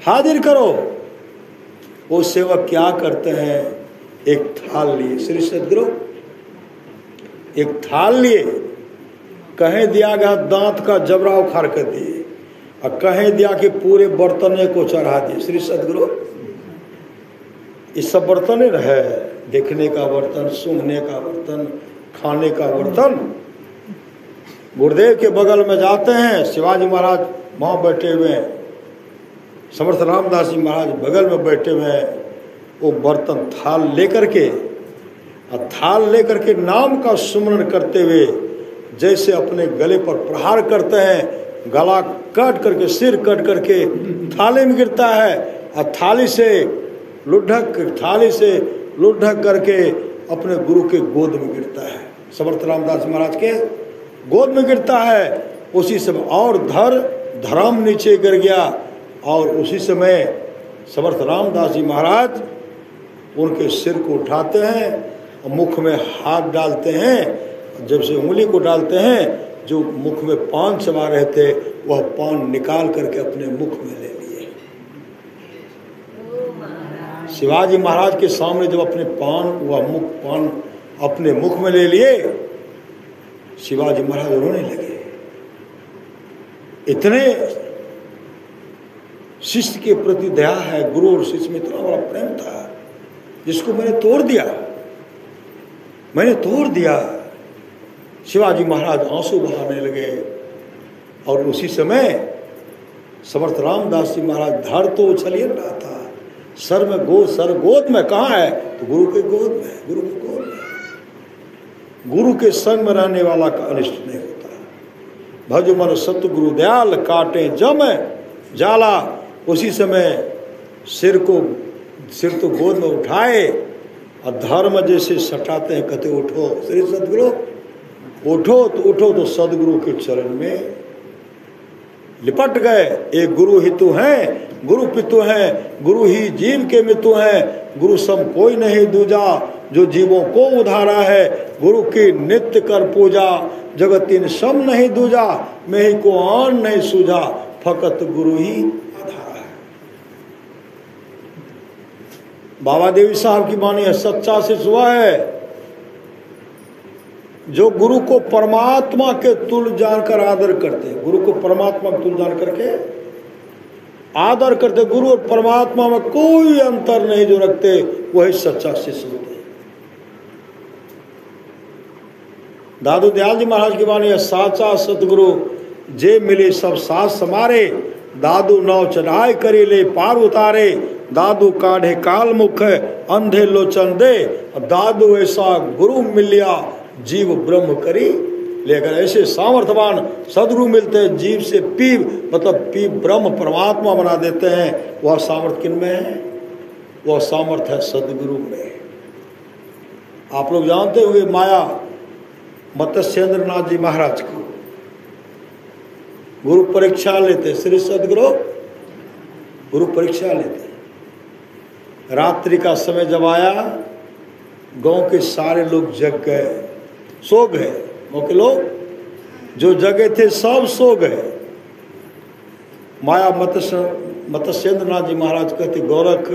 हाजिर करो। वो सेवक क्या करते हैं, एक थाल लिए, श्री सद्गुरु एक थाल लिए, कहीं दिया गया दांत का जबरा उखाड़ कर दिए, और कहीं दिया कि पूरे बर्तन को चढ़ा दिए। श्री सद्गुरु ये सब बर्तन रहे, देखने का बर्तन, सूंघने का बर्तन, खाने का बर्तन। गुरुदेव के बगल में जाते हैं, शिवाजी महाराज वहाँ बैठे हुए हैं, समर्थ रामदास जी महाराज बगल में बैठे हुए हैं। वो बर्तन थाल लेकर के, और थाल लेकर के नाम का सुमरण करते हुए जैसे अपने गले पर प्रहार करते हैं, गला काट करके, सिर कट करके थाली में गिरता है, और थाली से लुढ़क करके अपने गुरु के गोद में गिरता है, समर्थ रामदास महाराज के गोद में गिरता है। उसी समय और धर्म नीचे गिर गया, और उसी समय समर्थ रामदास जी महाराज उनके सिर को उठाते हैं और मुख में हाथ डालते हैं। जब से उंगली को डालते हैं, जो मुख में पान चबा रहे थे वह पान निकाल करके अपने मुख में ले लिए। शिवाजी महाराज के सामने जब अपने पान अपने मुख में ले लिए, शिवाजी महाराज रोने लगे। इतने शिष्य के प्रति दया है, गुरु और शिष्य में इतना बड़ा प्रेम था, जिसको मैंने तोड़ दिया। शिवाजी महाराज आंसू बहाने लगे, और उसी समय समर्थ रामदास जी महाराज धड़ तो उछल ही रहा था, सर गोद में कहाँ है, तो गुरु के गोद में। गुरु के संग में रहने वाला का अनिष्ट नहीं होता। भज मन सतगुरु दयाल काटे जम जाला। उसी समय सिर तो गोद में उठाए, और धर्म जैसे सटाते हैं, कहते उठो श्री सद्गुरु, उठो तो सदगुरु के चरण में लिपट गए। एक गुरु ही तो हैं, गुरु पितु हैं, गुरु ही जीव के मितु हैं, गुरु सम कोई नहीं दूजा, जो जीवों को उधारा है, गुरु की नित्य कर पूजा। जगत इन सम नहीं दूजा, मैं ही को आन नहीं सूझा, फकत गुरु ही आधारा है। बाबा देवी साहब की वाणी है, सच्चा शिष्य वह है जो गुरु को परमात्मा के तुल्य जानकर आदर करते हैं। गुरु को परमात्मा के तुल्य जान करके आदर करते, गुरु और परमात्मा में कोई अंतर नहीं जो रखते, वही सच्चा शिष्य होते हैं। दादू दयाल जी महाराज की वाणी है, साचा सतगुरु जे मिले सब साथ समारे, दादू नाव चढ़ाई करी ले पार उतारे, दादू काढ़े काल मुख अंधे लोचन दे, दादू ऐसा गुरु मिलिया जीव ब्रह्म करी लेकर। ऐसे सामर्थ्यवान सदगुरु मिलते हैं, जीव से पी मतलब पी ब्रह्म परमात्मा बना देते हैं। वह सामर्थ्य किन में है? वह सामर्थ्य है सदगुरु में। आप लोग जानते हुए माया मत्स्येंद्र नाथ जी महाराज को गुरु परीक्षा लेते, श्री सदगुरु गुरु परीक्षा लेते। रात्रि का समय जब आया, गांव के सारे लोग जग गए, सो गए। गांव के लोग जो जगे थे सब सो गए। माया मत्स्येंद्र नाथ जी महाराज कहते, गोरख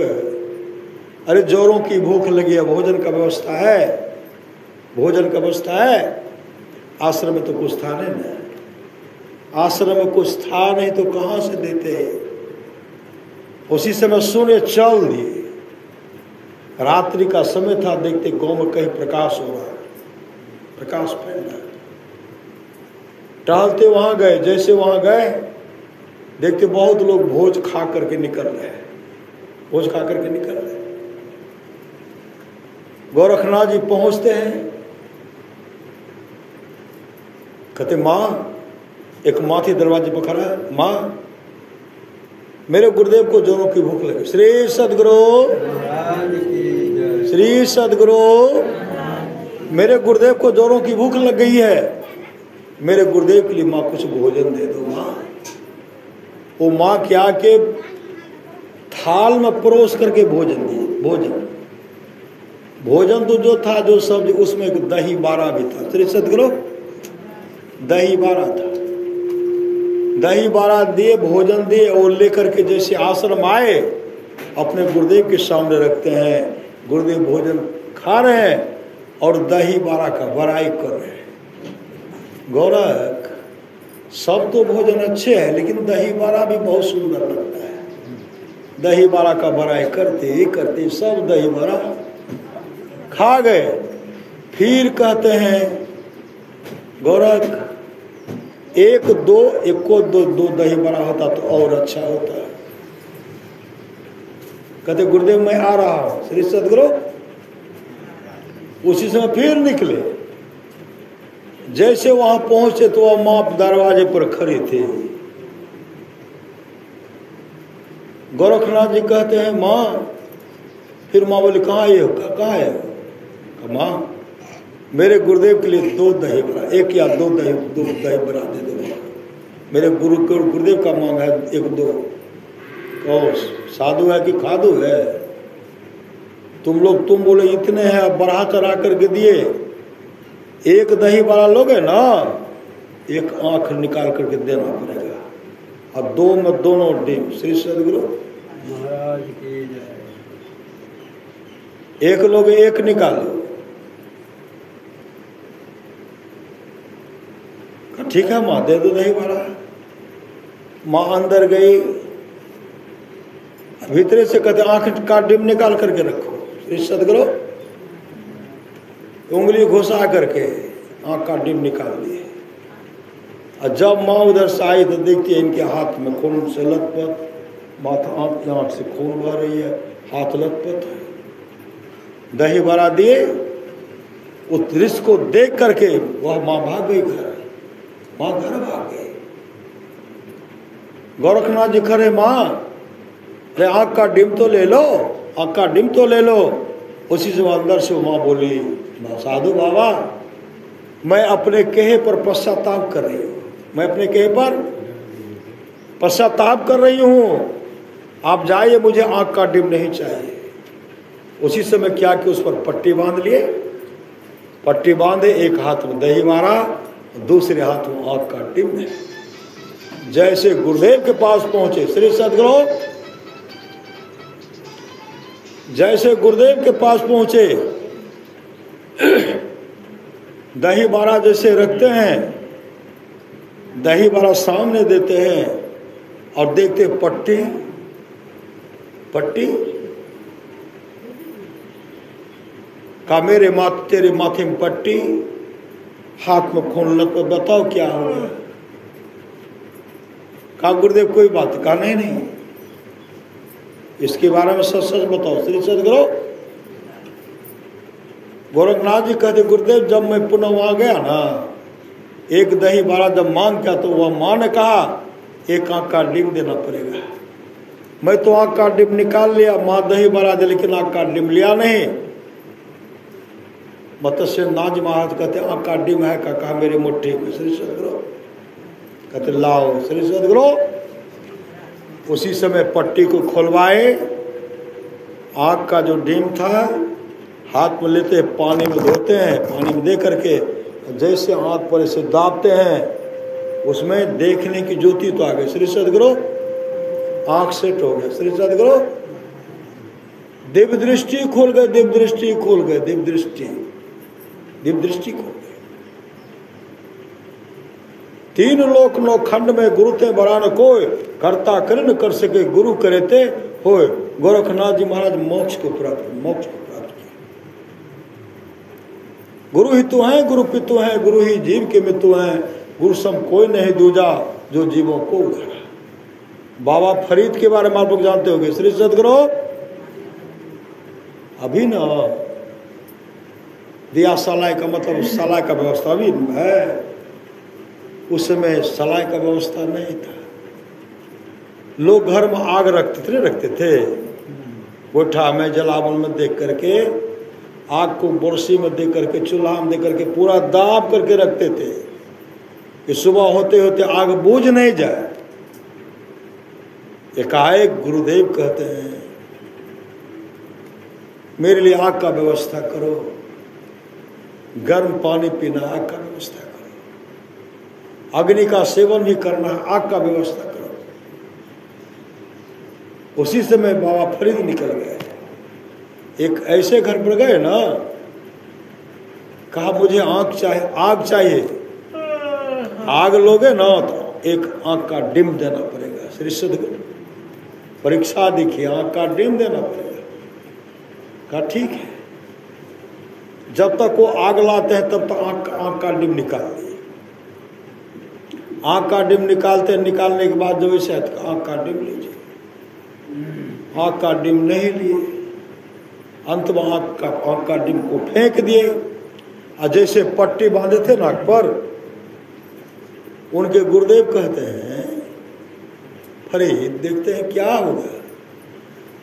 अरे जोरों की भूख लगी है, भोजन का व्यवस्था है, भोजन का व्यवस्था है। आश्रम में तो कुछ था नहीं, आश्रम में कुछ था नहीं तो कहाँ से देते। उसी समय सुने चल दिए। रात्रि का समय था, देखते गांव में कहीं प्रकाश हो रहा है, प्रकाश फैल रहा है। टहलते वहां गए, जैसे वहां गए देखते बहुत लोग भोज खा करके निकल रहे हैं, भोज खा करके निकल रहे हैं। गोरखनाथ जी पहुंचते हैं, कहते माँ, एक माँ थी दरवाजे पर खड़ा है, माँ मेरे गुरुदेव को जोरों की भूख लगी। श्री सदगुरु, श्री सदगुरु, मेरे गुरुदेव को जोरों की भूख लग गई है, मेरे गुरुदेव के लिए माँ कुछ भोजन दे दो माँ। वो माँ क्या के थाल में परोस करके भोजन दिए। भोजन भोजन तो जो था, जो सब्जी, उसमें एक दही बारा भी था। श्री सदगुरु दही बारा था, दही बारा दिए, भोजन दिए, और लेकर के जैसे आश्रम आए अपने गुरुदेव के सामने रखते हैं। गुरुदेव भोजन खा रहे हैं और दही बारा का बड़ाई कर रहे हैं। गोरख सब तो भोजन अच्छे हैं, लेकिन दही बारा भी बहुत सुंदर लगता है। दही बारा का बड़ाई करते करते सब दही बारा खा गए। फिर कहते हैं गोरख एक को दो दही बड़ा होता तो और अच्छा होता। कहते गुरुदेव मैं आ रहा हूं। श्री सदगुरु उसी समय फिर निकले। जैसे वहां पहुंचे तो वह माँ दरवाजे पर खड़ी थी। गोरखनाथ जी कहते हैं माँ, फिर माँ बोली कहाँ है, कहाँ है? माँ मेरे गुरुदेव के लिए 2 दही बड़ा, 1 या 2 दही बड़ा दे दो। मेरे गुरुदेव का मांग है 1-2। और साधु है कि खादू है? तुम बोले इतने हैं, अब बढ़ा चढ़ा करके दिए। 1 दही बड़ा लोगे ना, 1 आंख निकाल करके देना पड़ेगा, और 2 में दोनों डिम। श्री सदगुरु महाराज की जय। 1 लोग 1 निकालो। ठीक है माँ दे दो दही बड़ा। माँ अंदर गई, भीतरे से कहते आंख का डिम निकाल करके रखो। श्री सदगुरु उंगली घुसा करके आंख का डिम निकाल दिए। और जब माँ उधर से आई तो देखती है इनके हाथ में खून से लथपथ, माथा आंख से खून बह रही है, हाथ लथपथ है। दही बड़ा दिए। उस दृश्य को देख करके वह माँ भाग गई घर। माँ घर भाग गई। गोरखनाथ जी खड़े, माँ अरे आँख का डिम तो ले लो, आँख का डिम तो ले लो। उसी से अंदर से माँ बोली, साधु बाबा मैं अपने कहे पर पश्चाताप कर रही हूँ, मैं अपने कहे पर पश्चाताप कर रही हूँ। आप जाइए, मुझे आँख का डिम नहीं चाहिए। उसी समय क्या कि उस पर पट्टी बांध लिए, पट्टी बांधे, एक हाथ में दही मारा, दूसरे हाथ में आग का टिम। जैसे गुरुदेव के पास पहुंचे श्री सद्गुरु, जैसे गुरुदेव के पास पहुंचे, दही बारा जैसे रखते हैं, दही बारा सामने देते हैं और देखते पट्टी, पट्टी का मेरे तेरे माथे में पट्टी, हाथ में खून लग, बताओ क्या हो गया। कहा गुरुदेव कोई बात, कहा नहीं नहीं, इसके बारे में सच सच बताओ। श्री सद्गुरु गोरखनाथ जी कहते गुरुदेव जब मैं पुनः वहां गया ना, एक दही बारा जब मांग किया तो वह मां ने कहा एक आंख का डिम देना पड़ेगा। मैं तो आंख का डिम निकाल लिया, मां दही बारा दे, लेकिन आंख का डिम लिया नहीं। मत्स्य नाथ महाराज कहते आंख का डिम है, कहा मेरे मुट्ठी में। श्री सद्गुरु कहते लाओ। श्री सद्गुरु उसी समय पट्टी को खोलवाए, आंख का जो डिम था हाथ में लेते पानी में धोते हैं, पानी में दे करके जैसे आंख पर ऐसे दाबते हैं, उसमें देखने की ज्योति तो आ गई। श्री सद्गुरु आंख सेट हो गया। श्री सद्गुरु दिव्य दृष्टि खोल गए, दिव्य दृष्टि खोल गए, दिव्य दृष्टि, दिव्य दृष्टि खोल गए। तीन लोक नो खंड में गुरु ते बरान कोई, करता कर न कर सके गुरु करे ते होए। गोरखनाथ जी महाराज मोक्ष को प्राप्त, मोक्ष को प्राप्त किया। गुरु ही तो हैं, गुरु पितु हैं, गुरु ही जीव के मितु हैं, गुरु सम कोई नहीं दूजा जो जीवों को उधारा। बाबा फरीद के बारे में आप लोग जानते होंगे। श्री सद्गुरु अभी ना दिया सलाई का मतलब सलाई का व्यवस्था भी है, उस समय सलाई का व्यवस्था नहीं था। लोग घर में आग रखते थे, गोठा में जलावन में देख करके, आग को बोरसी में दे करके, चूल्हा में दे करके पूरा दाब करके रखते थे कि सुबह होते होते आग बूझ नहीं जाए। एकाएक गुरुदेव कहते हैं मेरे लिए आग का व्यवस्था करो, गर्म पानी पीना, आग का व्यवस्था करो, अग्नि का सेवन भी करना, आग का व्यवस्था करो। उसी समय बाबा फरीद निकल गए, एक ऐसे घर पर गए ना, कहा मुझे आग चाहिए, आग चाहिए। आग लोगे ना तो एक आग का डिम देना पड़ेगा। श्री सद्गुरु परीक्षा देखिए, आग का डिम देना पड़ेगा। कहा ठीक है। जब तक वो आग लाते हैं तब तक आग का डिम निकाल दिए। आग का डिम निकालने के बाद जब इसे आग का डिम लीजिए, आग का डिम नहीं लिए, अंत में आग का डिम को फेंक दिए। और जैसे पट्टी बांधे थे नाक पर, उनके गुरुदेव कहते हैं फरीद देखते हैं क्या होगा।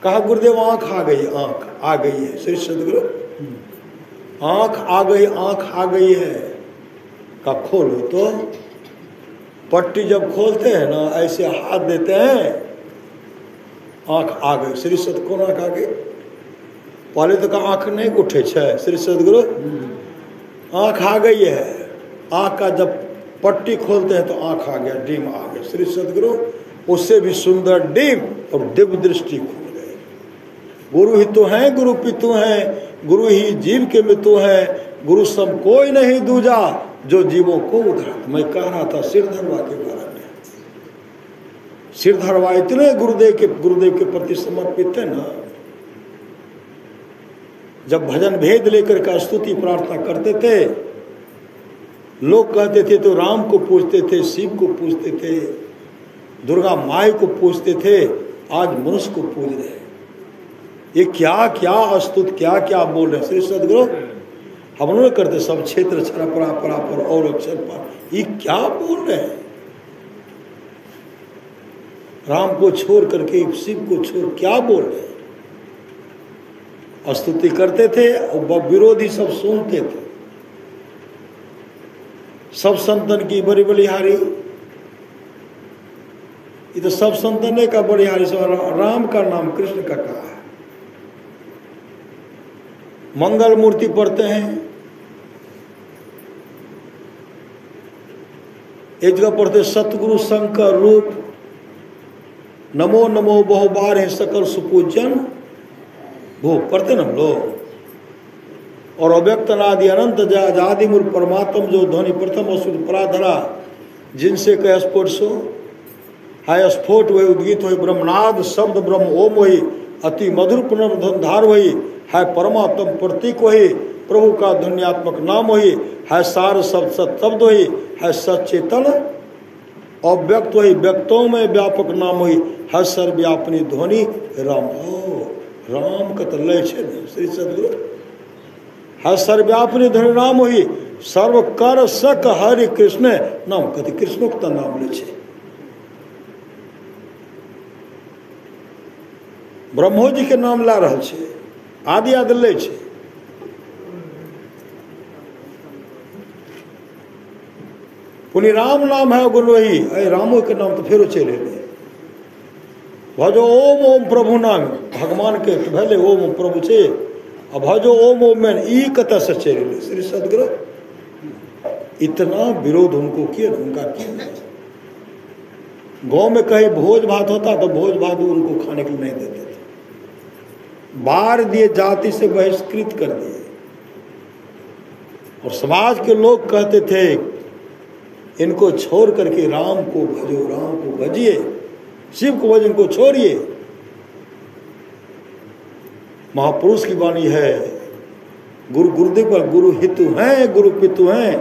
कहा गुरुदेव आंख आ गई, आंख आ गई है। श्री सद्गुरु आंख आ गई, आंख आ गई है। का खोलो तो पट्टी जब खोलते हैं ना, ऐसे हाथ देते हैं, आंख आ गई। श्री सद्गुरु आंख आ गई। पहले तो कहा आंख नहीं उठे छे। श्री सद्गुरु आंख आ गई है। आंख का जब पट्टी खोलते हैं तो आंख आ गया, डिम आ गया। श्री सद्गुरु उससे भी सुंदर डिम और दिव्य दृष्टि खुल गई। गुरु ही तो हैं, गुरु पितु हैं, गुरु ही जीव के मितु हैं, गुरु सम कोई नहीं दूजा जो जीवों को उधारा। मैं कह रहा था सिरधरवा के बारे में। सिरधरवा इतने गुरुदेव के प्रति समर्पित थे ना, जब भजन भेद लेकर का स्तुति प्रार्थना करते थे, लोग कहते थे तो राम को पूजते थे, शिव को पूजते थे, दुर्गा माई को पूजते थे, आज मनुष्य को पूज रहे। ये क्या क्या अस्तुत, क्या क्या बोल रहे। श्री सद्गुरु हम लोग करते सब क्षेत्र छरा परा पर और अक्षर पर, ये क्या बोल रहे हैं। राम को छोड़ करके शिव को छोड़ क्या बोल रहे हैं। स्तुति करते थे और विरोधी सब सुनते थे। सब संतन की बड़ी बलिहारी, ये तो सब संतन का बलिहारी, राम का नाम कृष्ण का कहा है। मंगल मूर्ति पढ़ते हैं, एक जगह पढ़ते सतगुरु शंकर रूप, नमो नमो बहुबार है सकल सुपूजन वो पढ़ते ना हम लोग। और अव्यक्त अनादि अनंत जादि मूल परमात्म जो ध्वनि प्रथम असुर पराधरा जिनसे कह स्फोट सो हाय स्फोट वही उद्गीत वही ब्रह्मनाद शब्द ब्रह्म ओम वही अति मधुर पुनर्धार वही है परमात्म प्रतीक वही प्रभु का ध्वन्यात्मक नाम वही है सार शब्द सत शब्द वही है सचेतन अव्यक्त वही व्यक्तों में व्यापक नाम वही है सर्वव्यापनी ध्वनि राम। राम का तो लय छे श्री सदगुरु है सर्वव्यापनी ध्वनि राम वही सर्व कर सक हरि कृष्ण नाम कथि कृष्ण का नाम ले छे। ब्रह्मो जी के नाम ला रहा छे आदि आदि ले छे। पुनि राम नाम है गुरु वही अरे रामो के नाम तो फिर चले ले भजो ओम ओम प्रभु नाम भगवान के तो भले ओम ओम प्रभु छे अब भजो ओम ओम में ई कथा से चले ले श्री सदगुरु। इतना विरोध उनको किया उनका किया। गांव में कहीं भोज भात होता तो भोज भात उनको खाने के लिए नहीं देते थे, बाहर दिए जाति से बहिष्कृत कर दिए। और समाज के लोग कहते थे इनको छोड़ करके राम को भजो राम को भजिए शिव को भजन को छोड़िए। महापुरुष की वाणी है गुरु गुरुदेव पर गुरु हितु हैं गुरु पितु हैं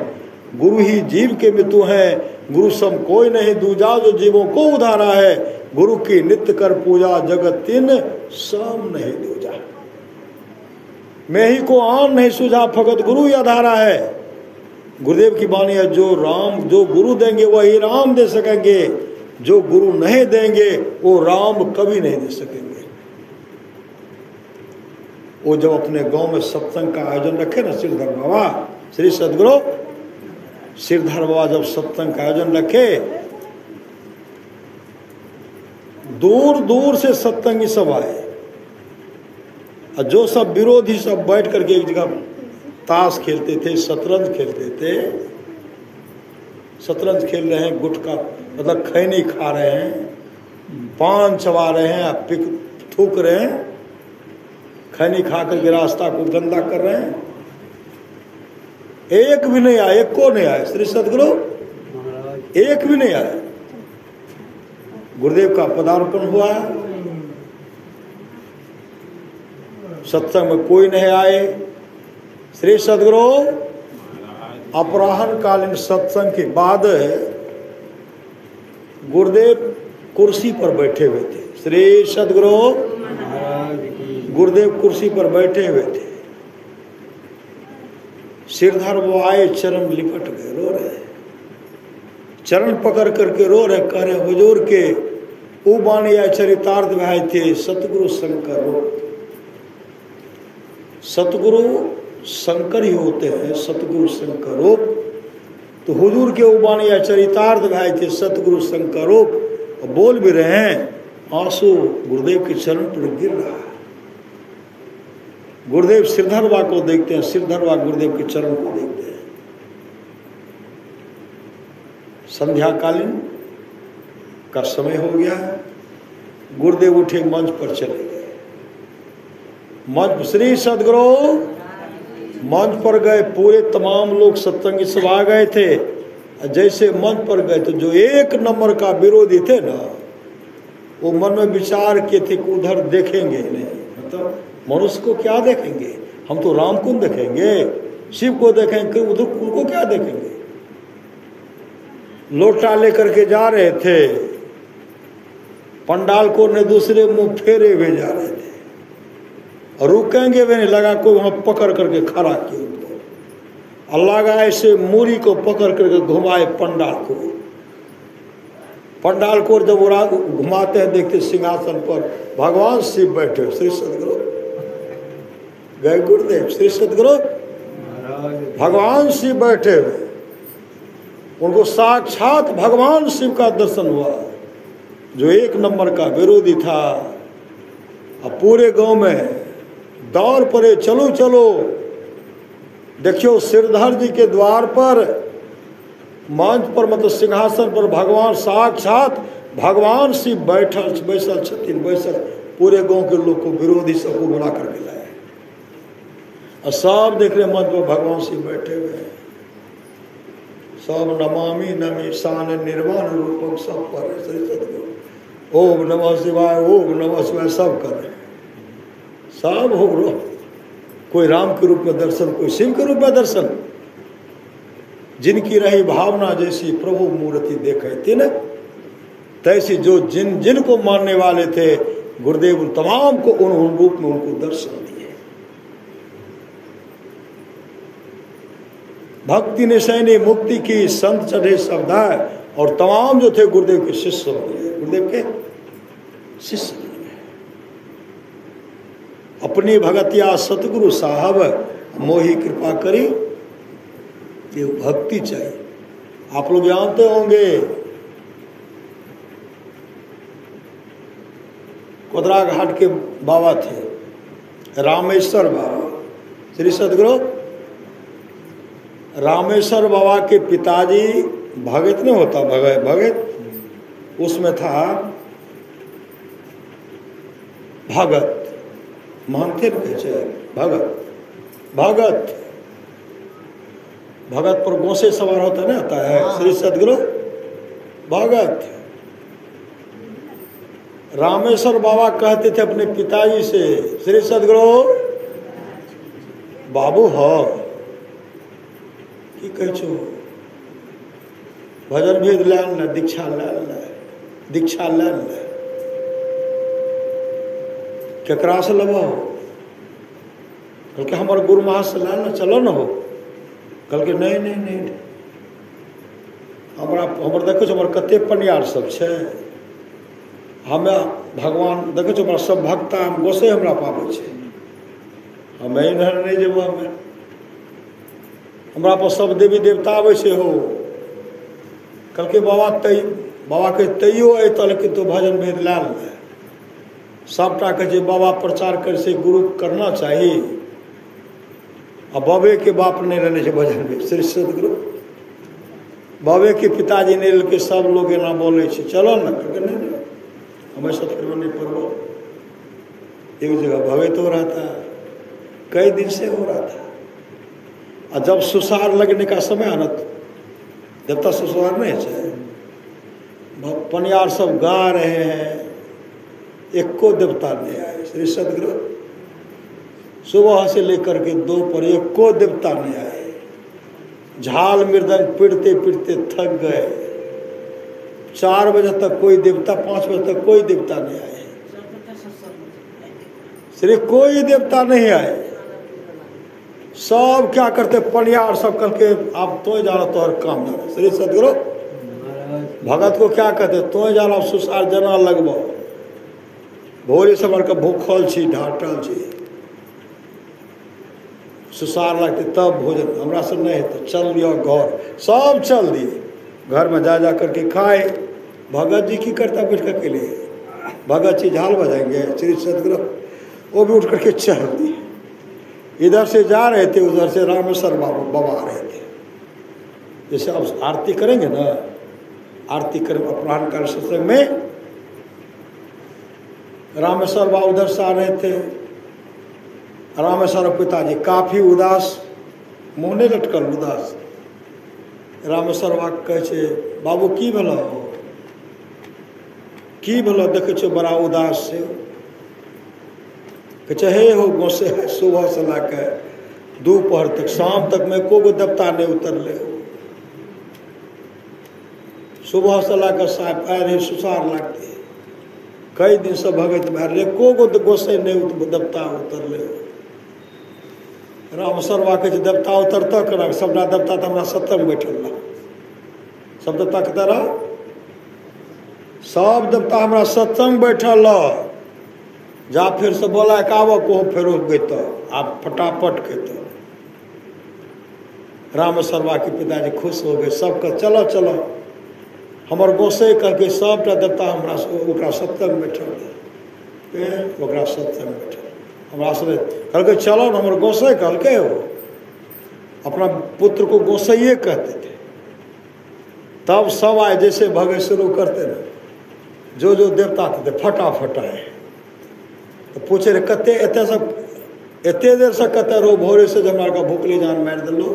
गुरु ही जीव के मितु हैं गुरु सम कोई नहीं दूजा जो जीवों को उधारा है गुरु की नित्य कर पूजा जगत तीन सम नहीं दूजा। मैं ही को आन नहीं सुझा भगत गुरु या धारा है। गुरुदेव की वाणी है जो राम जो गुरु देंगे वही राम दे सकेंगे, जो गुरु नहीं देंगे वो राम कभी नहीं दे सकेंगे। वो जब अपने गांव में सत्संग का आयोजन रखे ना श्रीधर बाबा श्री सदगुरु श्रीधर बाबा जब सत्संग का आयोजन रखे दूर दूर से सत्संगी सब आए और जो सब विरोधी सब बैठ करके एक जगह ताश खेलते थे शतरंज खेलते थे। शतरंज खेल रहे हैं गुटखा मतलब खैनी खा रहे हैं पान चबा रहे हैं पिक थूक रहे हैं खैनी खा करके रास्ता को गंदा कर रहे हैं। एक भी नहीं आया एक को नहीं आया श्री सदगुरु एक भी नहीं आया। गुरुदेव का पदार्पण हुआ सत्संग में कोई नहीं आए। श्री सदगुरु अपराह्न कालीन सत्संग के बाद गुरुदेव कुर्सी पर बैठे हुए थे। श्री सदगुरु गुरुदेव कुर्सी पर बैठे हुए थे। सिरधर वो आए चरण लिपट गए रो रहे चरण पकड़ करके रो रहे कह रहे हुजूर के उबानी या चरितार्थ भाई थे सतगुरु शंकर। सतगुरु शंकर ही होते हैं सतगुरु शंकर तो हुजूर के उबानी या चरितार्थ भाई थे सतगुरु शंकर और बोल भी रहे हैं आंसू गुरुदेव के चरण पर गिर रहा है। गुरुदेव सिरधरवा को देखते हैं सिरधरवा गुरुदेव के चरण को देखते हैं। संध्याकालीन का समय हो गया गुरुदेव उठे मंच पर चले गए। मंच श्री सदगुरु मंच पर गए पूरे तमाम लोग सत्संगी सब आ गए थे। जैसे मंच पर गए तो जो एक नंबर का विरोधी थे ना वो मन में विचार किए थे कि उधर देखेंगे नहीं मतलब मनुष्य को क्या देखेंगे हम तो राम को देखेंगे शिव को देखेंगे उधर उनको क्या देखेंगे। लोटा लेकर के जा रहे थे पंडाल को ने दूसरे मुंह फेरे हुए जा रहे थे और रुकेंगे भी नहीं लगा कोई वहां पकड़ करके खड़ा किया उनको अल्लाह का ऐसे मूरी को पकड़ करके घुमाए पंडाल को जब घुमाते हैं देखते सिंहासन पर भगवान शिव बैठे श्री सदगुरु गए गुरुदेव श्री सदगुरु भगवान शिव बैठे हुए उनको साक्षात भगवान शिव का दर्शन हुआ जो एक नंबर का विरोधी था। अब पूरे गांव में दौड़ पड़े, चलो चलो। देखियो सिरधर जी के द्वार पर, मंच पर, मतलब सिंहासन पर भगवान साक्षात भगवान शिव बैसल छथिन, बैसल। पूरे गांव के लोग को, विरोधी सबको बुला करके लाए, और सब देख रहे मंच पर भगवान शिव बैठे हुए हैं। सब नमामि नमि शान निर्वाण रूपम सब पर श्री सतगुरु ओम नमः शिवाय, ओम नमः शिवाय सब कर रहे हैं। सब हो रहा, कोई राम के रूप में दर्शन, कोई शिव के रूप में दर्शन। जिनकी रही भावना जैसी प्रभु मूर्ति देखे तीन तैसी, जो जिनको मानने वाले थे गुरुदेव उन तमाम को उन रूप में उनको दर्शन दिए। भक्ति निशैनी मुक्ति की संत चढ़े शब्दाय, और तमाम जो थे गुरुदेव के शिष्य बने, गुरुदेव के शिष्य बने। अपनी भगतिया सतगुरु साहब मोही कृपा करी, ये भक्ति चाहिए। आप लोग जानते होंगे कोदरा घाट के बाबा थे रामेश्वर बाबा, श्री सतगुरु रामेश्वर बाबा के पिताजी भगत नहीं होता, भगत उसमें था भगत, मानते भगत भगत भगत पर गोसे सवार होता नहीं आता है, श्री सतगुरु भगत। रामेश्वर बाबा कहते थे अपने पिताजी से, श्री सतगुरु बाबू हो की कह छो, भजन भेद लाल, दीक्षा लाल केकरा से लबो, कल के हमारे गुरु महाराज से लाल चलो न हो, कल के नहीं हमारा देखो हमारे कते पनियार सब छे, हमें भगवान देखो हमारा सब भक्ता हम गोसे हमरा पावे छे, हमें इधर नहीं जेबो, हमरा पर सब देवी देवता आवे से हो। कल के बाबा के तैयो अत, लेकिन तो भजन भेद लाल सबटा कहे बाबा प्रचार कर से गुरु करना चाहिए, और बाबे के बाप नहीं रहने से भजन भेद, श्री सतगुरु बाबे के पिताजी नहीं लेके सब लोग ना बोले चलो न नहीं, हमें सतगुरु नहीं पढ़ो। एक जगह भगत हो रहा था, कई दिन से हो रहा था, और जब सुसार लगने का समय आना, जब तक सुसार नहीं है, पनियार सब गा रहे हैं, एको देवता नहीं आए। श्री सतगुरु सुबह से लेकर के दोपहर एको देवता नहीं आए, झाल मृदंग पीटते पीटते थक गए। 4 बजे तक कोई देवता, 5 बजे तक कोई देवता नहीं आए, सिर्फ कोई देवता नहीं आए। सब क्या करते पनियार सब करके आप तो जाना तो काम जाना। श्री सतगुरु भगत को क्या कहते, तो जाना सुसार जना लगबो, भोरे से के भूखल छी ढाटल छी, सुसार लगते तब भोजन, हमरा से नहीं तो चल दियो घर, सब चल दिए घर में जा करके खाए। भगत जी की करता बैठ कर के लिए, भगत जी झाल बजाएंगे, श्री सतगुरु वो भी उठ करके चल दिए। इधर से जा रहे थे, उधर से रामेश्वर बाबा आ रहे थे। जैसे अब आरती करेंगे ना, आरती करें अपराह्न काल सत्संग में, रामेश्वर बाबा उधर से आ रहे थे। रामेश्वर पिताजी काफी उदास, मुँह नहीं लटकल उदास। रामेश्वर बाबा कहे बाबू की भेलो, की भेलो, देखे बड़ा उदास से, कहे हे हो गोसे सुबह से ला के दोपहर तक शाम तक में को देवता नहीं उतरले हो, सुबह से ला कर साहब आए रहे सुसार लगते, कई दिन से भगत भर को गोसे नहीं देवता उतरले हो। रामेश्वर बाबा कहे देवता उतरता कर, सबटा देवता तो हमारा सत्तर में बैठल रहा, सब देवता कहते रहा, सब देवता हमारा सत्संग बैठल रहा। जा फिर से बोला काबो को फिर गईतो, आप फटाफट कहते। रामेश्वर बाबा के पिताजी खुश हो गए, सबका चलो चलो हमार गोसे करके सबटा देवता हमारा सत्संग बैठल, ओकरा सत्संग बैठल, हमरा से कहलकै चलो न हमर गोसाई कहलकै हो, अपना पुत्र को गोसाइए कहते थे। तब सब आए जैसे भगे शुरू करते ना, जो देवता थे फटाफट आए तो पूछे रहे कते एते देर से कते रो भोरे से जब हमारा भूखली जान मार दिलो,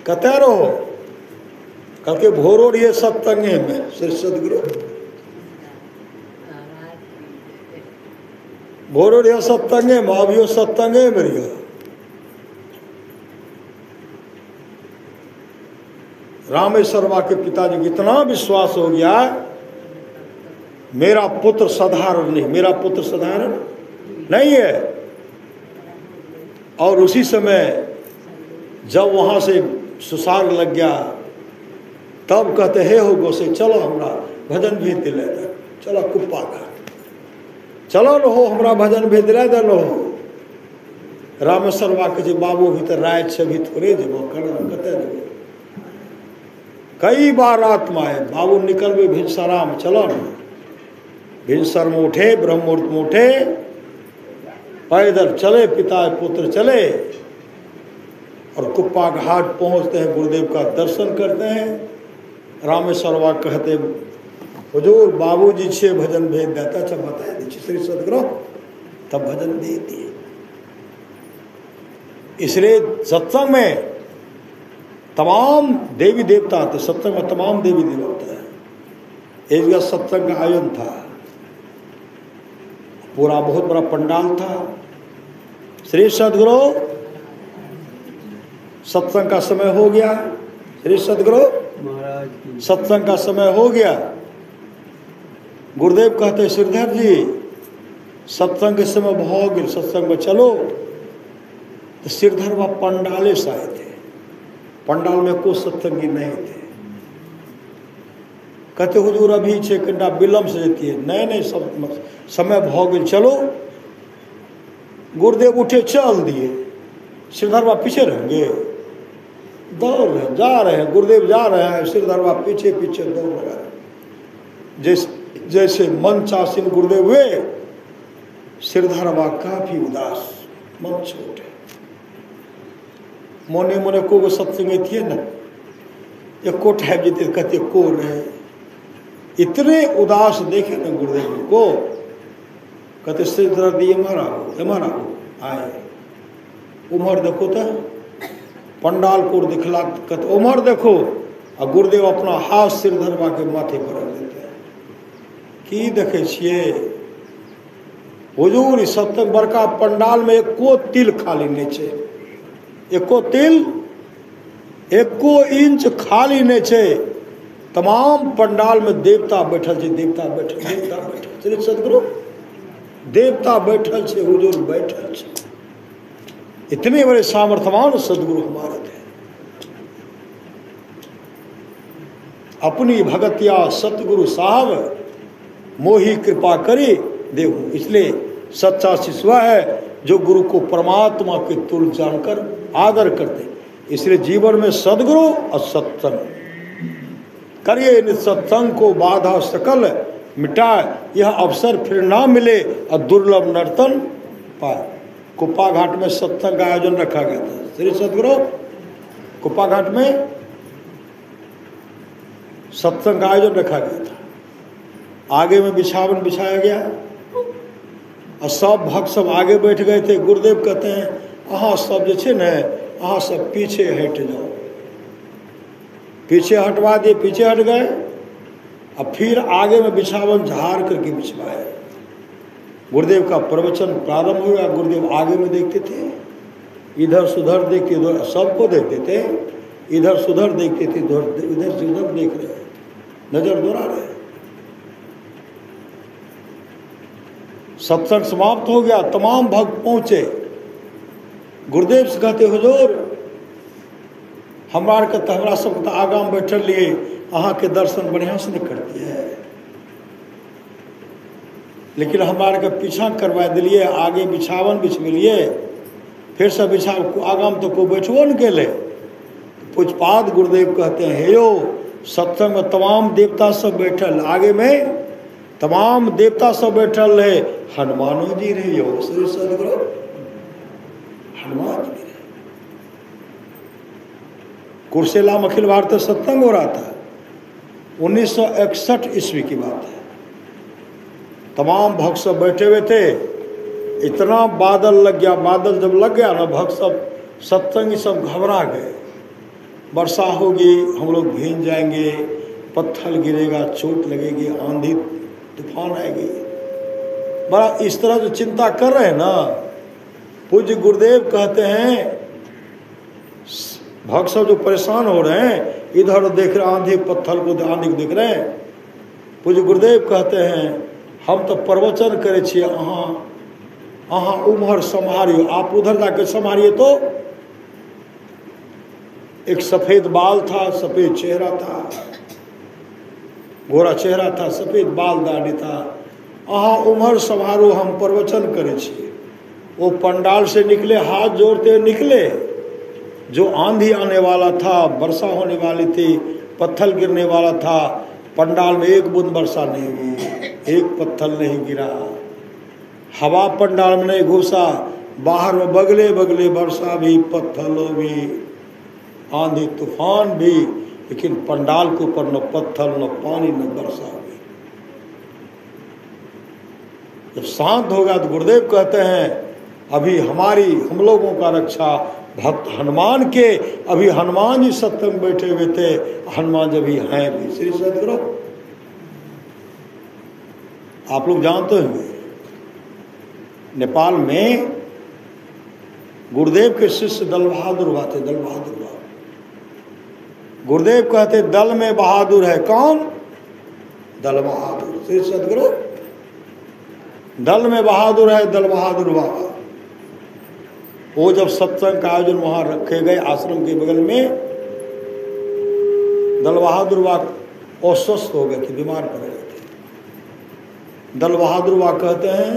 कते रहो? कल के भोरो रहिए सत्संगे में श्री सदगुरु, भोरो रहिए सत्संगे में, अभियो सत्संगे में रहियो। रामेश्वर बा के पिताजी को इतना विश्वास हो गया, मेरा पुत्र साधारण नहीं, मेरा पुत्र साधारण नहीं है। और उसी समय जब वहां से सुसाग लग गया, तब कहते हे हो गोसे चलो हमरा भजन भेज दिला दे, चलो कुप्पा घाट चलो न हो, हमरा भजन भेज दिला दे लो। रामेश्वर बा के बाबू भीतर रात से भी थोड़े जेबो करना कते जेबो। कई बार रात में आए, बाबू निकल गए भिनसरा में, चलो न भिनसर में उठे, ब्रह्म मुहूर्त में उठे, पैदल चले, पिता पुत्र चले और कुप्पा घाट पहुंचते हैं, गुरुदेव का दर्शन करते हैं। रामेश्वर बा कहते हुजूर बाबूजी से भजन भेज देता, अच्छा बताए दीजिए श्री सदगुरु, तब भजन दे दिए। इसलिए सत्संग में तमाम देवी देवता थे, सत्संग में तमाम देवी देवता है। एक जगह सत्संग का आयोजन था, पूरा बहुत बड़ा पंडाल था। श्री सदगुरु सत्संग का समय हो गया, श्री सदगुरु सत्संग का समय हो गया। गुरुदेव कहते श्रीधर जी सत्संग के समय हो गया, सत्संग में चलो। तो श्रीधर वह पंडाले से आए थे, पंडाल में कोई सत्संगी नहीं थे। कहते हुजूर अभी 6 घंटा विलम्ब से जेती है, नहीं सब समय भो गए चलो। गुरुदेव उठे चल दिए, श्रीधर बा पीछे रहेंगे, दौड़ रहे जा रहे हैं, गुरुदेव जा रहे हैं, श्रीधर बा पीछे पीछे दौड़ रहा है। जैसे मन चासीन गुरुदेव हुए, श्रीधर बा काफी उदास, मन छोटे, मोने मोने को सत्संग थी ना, एको टाइम जीते कहते को रहे, इतने उदास देखे ना गुरुदेव को। कहते श्रीधर दी हमारा आए, उमर देखो तो पंडाल को दिखला, कहते उमर देखो, और गुरुदेव अपना हाथ श्रीधर बा के माथे पर रख देते हैं। की देखे छिए हुजूर सत्संग बड़का पंडाल में एको तिल खाली नहीं छे, एको तिल एको इंच खाली नहीं छे। तमाम पंडाल में देवता बैठल छे, देवता बैठल श्री सदगुरु देवता बैठल छे, हुजूर बैठल छे। इतने बड़े सामर्थ्यवान सदगुरु हमारे थे। अपनी भगतिया सतगुरु साहब मोही कृपा करे देव। इसलिए सच्चा शिष्य वह है जो गुरु को परमात्मा के तुल्य जानकर आदर करते। इसलिए जीवन में सदगुरु और सत्संग करिए, सत्संग को बाधा सकल मिटाए, यह अवसर फिर ना मिले और दुर्लभ नर्तन पाए। कुप्पा घाट में सत्संग का आयोजन रखा गया था। श्री सदगुरु कुप्पा घाट में सत्संग का आयोजन रखा गया था। आगे में बिछावन बिछाया गया और सब भक्त सब आगे बैठ गए थे। गुरुदेव कहते हैं अहाँ सब जो छे न, अहाँ सब पीछे हट जाओ। पीछे हटवा दिए, पीछे हट गए। अब फिर आगे में बिछावन झाड़ करके बिछवाए। गुरुदेव का प्रवचन प्रारंभ हुआ। गुरुदेव आगे में देखते थे, इधर सुधर देखते, इधर सबको देखते थे, इधर सुधर देखते थे, इधर से उधर देख रहे, नजर दौड़ा रहे। सत्संग समाप्त हो गया, तमाम भक्त पहुंचे। गुरुदेव से कहते हुजूर हमार के हमरा सब आगा में बैठल लिए, अहाँ के दर्शन बढ़िया से नहीं करती है, लेकिन हमारे के पीछा करवा दिलिए, आगे बिछावन बिछलिए, फिर से बिछा आगा में तो कोई बैठबो न केले। पूजपाद गुरुदेव कहते हैं हे यो सत्संग में तमाम देवता सब बैठल, आगे में तमाम देवता सब बैठल रहे, हनुमानो जी रहे हो श्री सदगुरु हनुमान जी रहे। कुर्सेला में अखिल भारतीय सत्संग हो रहा था, 1961 ईस्वी की बात है। तमाम भक्त सब बैठे हुए थे, इतना बादल लग गया। बादल जब लग गया ना, भक्त सब सत्संगी सब घबरा गए, वर्षा होगी, हम लोग भीग जाएंगे, पत्थर गिरेगा, चोट लगेगी, आंधी तूफान आएगी। बड़ा इस तरह जो चिंता कर रहे हैं ना, पूज्य गुरुदेव कहते हैं भक्त सब जो परेशान हो रहे हैं, इधर देख रहे आंधी, पत्थर को आंधी को देख रहे हैं। पूज्य गुरुदेव कहते हैं हम तो प्रवचन करे छिए, अहाँ उम्हर संभारियो, आप उधर जाके संभारिए। तो एक सफेद बाल था, सफेद चेहरा था, गोरा चेहरा था, सफेद बाल दाढ़ी था। अहाँ उम्हर संभारो, हम प्रवचन करे छिए। वो पंडाल से निकले, हाथ जोड़ते निकले। जो आंधी आने वाला था, वर्षा होने वाली थी, पत्थर गिरने वाला था, पंडाल में एक बूंद वर्षा नहीं हुई, एक पत्थर नहीं गिरा, हवा पंडाल में नहीं घुसा, बाहर में बगले बगले वर्षा भी, पत्थरों भी, आंधी तूफान भी, लेकिन पंडाल के ऊपर न पत्थर, न पानी, न वर्षा हुई। जब शांत होगा तो गुरुदेव कहते हैं अभी हम लोगों का रक्षा भक्त हनुमान के, अभी हनुमान जी सत्संग बैठे हुए थे, हनुमान जी भी हैं भी। श्री सदगुरु आप लोग जानते होंगे, नेपाल में गुरुदेव के शिष्य दल बहादुर हुआ थे। दल बहादुर हुआ, गुरुदेव कहते दल में बहादुर है कौन? दल बहादुर। श्री सदगुरु दल में बहादुर है दल बहादुर बाबा। वो जब सत्संग का आयोजन वहां रखे गए आश्रम के बगल में, दल बहादुर बाबा अस्वस्थ हो गए थे, बीमार पड़ गए थे। दल बहादुर बाबा कहते हैं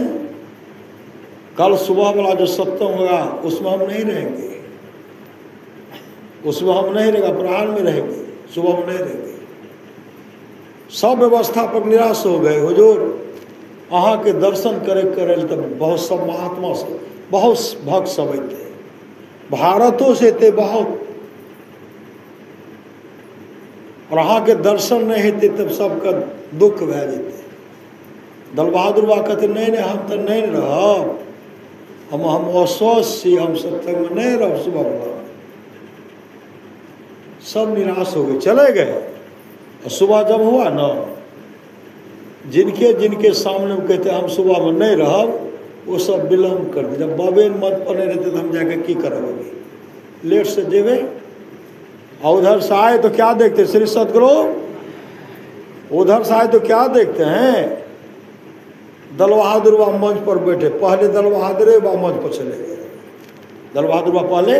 कल सुबह वाला जो सत्संग होगा उसमें हम नहीं रहेंगे, उसमें हम नहीं रहेगा, अपराह्न में रहेंगे, सुबह में नहीं रहेंगे। सब व्यवस्थापक निराश हो गए। हुजूर अहाँ के दर्शन करे करे तो बहुत सब महात्मा सब, बहुत भक्त सब थे, भारतों से थे बहुत, और अहाँ के दर्शन नहीं होते तब सबका दुख भै जेते। दल बहादुर बाबा कहते नहीं हम तो नहीं रहब, हम अस्वस्थ छी, हम सत्संग में नहीं रह। सुबह वाला सब निराश हो गए, चले गए। और सुबह जब हुआ ना, जिनके जिनके सामने कहते हम सुबह में नहीं रहब, वो सब विलम्ब कर दे। जब बाबे मत पर नहीं रहते तो हम जाके की करेंगे, लेट से जेबे। और उधर से आए तो क्या देखते श्री सदगुरु, उधर से आए तो क्या देखते हैं, दल बहादुर बाबा मंच पर बैठे। पहले दल बहादुर बाबा मंच पर चले गए, दल बहादुर बाबा पहले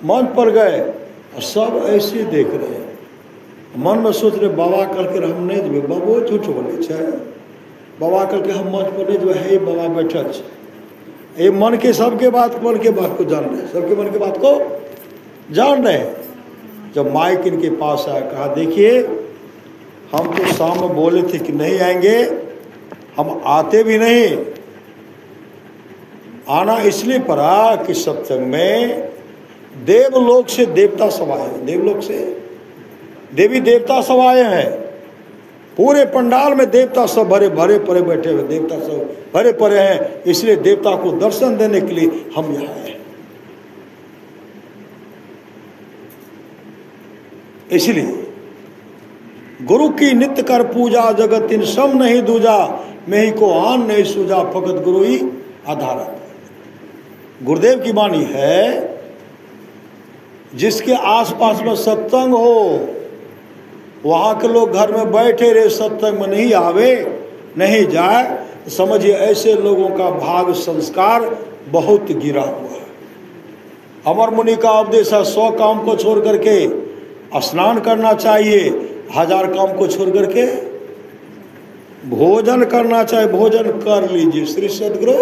मंच पर गए और सब ऐसे देख रहे हैं। मन में सोच रहे बाबा कल के हम नहीं जेबे, बाबो झूठ बोले छे, बाबा कल के हम मंच पर नहीं जेबे, हे बाबा बैठल छे। ये मन के सबके बात, मन के बात को जान रहे, सबके मन के बात को जान रहे। जब माइक इनके पास आया, कहा देखिए हम तो शाम में बोले थे कि नहीं आएंगे, हम आते भी नहीं। आना इसलिए पड़ा कि सत्संग में देवलोक से देवता सब आए, देवलोक से देवी देवता सब आए हैं। पूरे पंडाल में देवता सब भरे भरे परे बैठे हुए, देवता सब भरे परे हैं। इसलिए देवता को दर्शन देने के लिए हम यहाँ आए। इसलिए गुरु की नित्य कर पूजा, जगत इन सम नहीं दूजा, मैं ही को आन नहीं सूझा, फकत गुरु ही आधार। गुरुदेव की वाणी है, जिसके आसपास में सत्संग हो, वहाँ के लोग घर में बैठे रहे, सत्संग में नहीं आवे, नहीं जाए, तो समझिए ऐसे लोगों का भाग संस्कार बहुत गिरा हुआ है। अमर मुनि का उपदेश है 100 काम को छोड़ करके स्नान करना चाहिए, 1000 काम को छोड़ करके भोजन करना चाहिए, भोजन कर लीजिए। श्री सदगुरु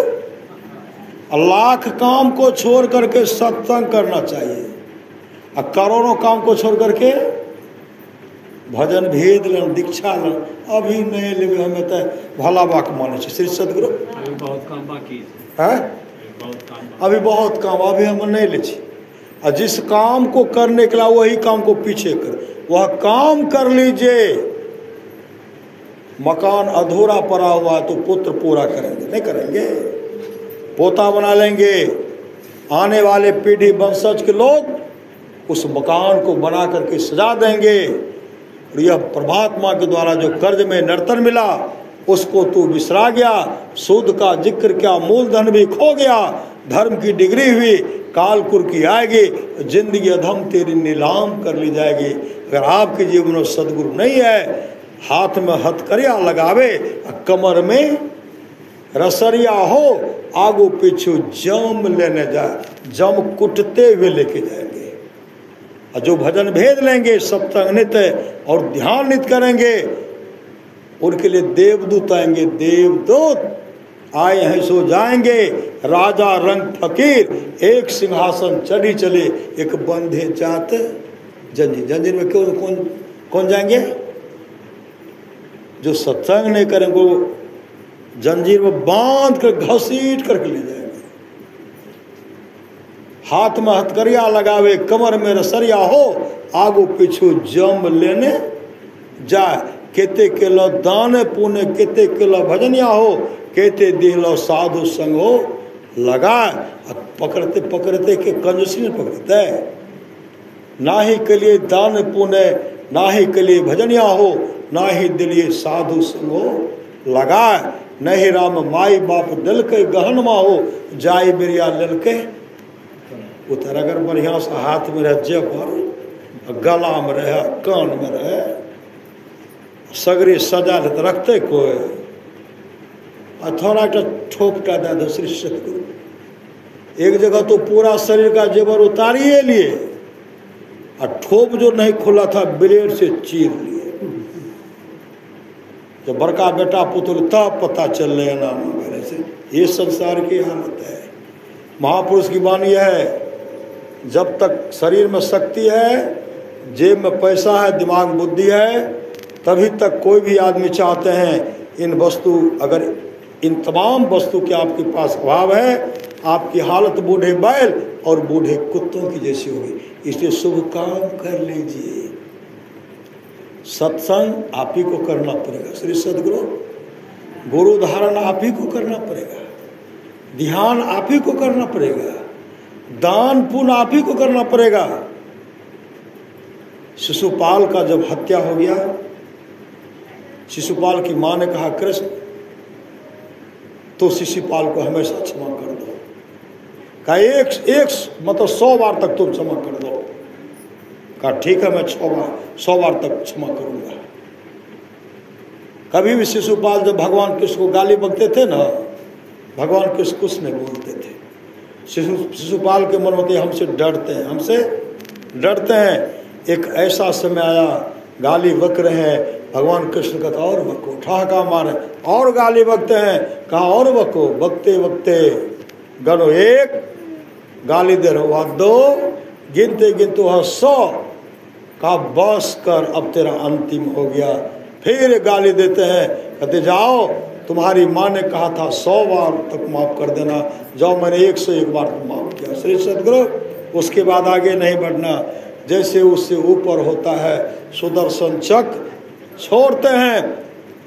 1,00,000 काम को छोड़ करके सत्संग करना चाहिए, और करोड़ों काम को छोड़ करके भजन भेद लन दीक्षा लन अभी नहीं लेवे हमें तो भला बाक माने श्री सदगुरु अभी बहुत काम बाकी है अभी बहुत काम अभी हम नहीं ले और जिस काम को करने के लिए वही काम को पीछे कर वह काम कर लीजिए। मकान अधूरा पड़ा हुआ तो पुत्र पूरा करेंगे नहीं करेंगे पोता बना लेंगे। आने वाले पीढ़ी वंशज के लोग उस मकान को बना करके सजा देंगे। और यह परमात्मा के द्वारा जो कर्ज में नर्तन मिला उसको तू बिसरा गया। सूद का जिक्र क्या मूलधन भी खो गया। धर्म की डिग्री हुई कालकुर की आएगी जिंदगी अधम तेरी नीलाम कर ली जाएगी। अगर आपके जीवन में सदगुरु नहीं है हाथ में हथकरिया लगावे कमर में रसरिया हो आगू पीछू जम लेने जाए जम कुटते हुए लेके जाएंगे। और जो भजन भेद लेंगे सप्तांग नित्य और ध्यान नित्य करेंगे उनके लिए देवदूत आएंगे। देवदूत आए हैं सो जाएंगे। राजा रंग फकीर एक सिंहासन चढ़ी चले एक बंधे जात जंजीर। जंजीर में क्यों कौन जाएंगे? जो सत्संग नहीं करेंगे वो जंजीर में बांध कर घसीट करके ले जाएंगे। हाथ में हथकरिया लगावे कमर में रसरिया हो आगू पीछू जम लेने जाए। केते केलो दान पुण्य केते केलो भजनिया हो केते दिलो साधु संग हो लगाए। पकड़ते पकड़ते के कंजूसी में पकड़ते ना ही के लिए दान पुण्य ना ही के लिए भजनिया हो ना ही दिलिए साधु संग हो लगाए। नहीं राम माई बाप दिल के गहनमा हो जाय बिरिया लल के उतर। अगर बढ़िया सा हाथ में रह जेवर गला में रहे कान में रहे सगरी सजा ले तो रखते कोई थोड़ा ठोपटा दे दो श्री सतगुरु। एक जगह तो पूरा शरीर का जेवर उतारिए लिए और ठोप जो नहीं खुला था ब्लेड से चीर लिए। जब बड़का बेटा पुत्र तब पता चल रहे नाम वगैरह से ये संसार की हालत है। महापुरुष की वाणी है जब तक शरीर में शक्ति है जेब में पैसा है दिमाग बुद्धि है तभी तक कोई भी आदमी चाहते हैं इन वस्तु अगर इन तमाम वस्तु के आपके पास अभाव है आपकी हालत बूढ़े बैल और बूढ़े कुत्तों की जैसी होगी। इसलिए शुभ काम कर लीजिए। सत्संग आप ही को करना पड़ेगा। श्री सदगुरु गुरु धारण आप ही को करना पड़ेगा। ध्यान आप ही को करना पड़ेगा। दान पुण्य आप ही को करना पड़ेगा। शिशुपाल का जब हत्या हो गया शिशुपाल की मां ने कहा कृष्ण तो शिशुपाल को हमेशा क्षमा कर दो। कहा एक मतलब 100 बार तक तुम क्षमा कर दो। कहा ठीक है मैं 100 बार तक क्षमा करूंगा। कभी भी शिशुपाल जब भगवान कृष्ण को गाली बकते थे ना भगवान कृष्ण कुछ नहीं बोलते थे। शिशुपाल के मन होते हमसे डरते हैं। एक ऐसा समय आया गाली बक रहे हैं भगवान कृष्ण का और बको ठहाका मारे और गाली बकते हैं। कहा और बको बकते बकते गनो एक गाली दे रहा हुआ 2 गिनते गिनते वह 100 का बस कर अब तेरा अंतिम हो गया। फिर गाली देते हैं कहते जाओ तुम्हारी माँ ने कहा था 100 बार तक माफ कर देना जाओ मैंने 101 बार माफ किया। श्री सदगुरु उसके बाद आगे नहीं बढ़ना। जैसे उससे ऊपर होता है सुदर्शन चक्र छोड़ते हैं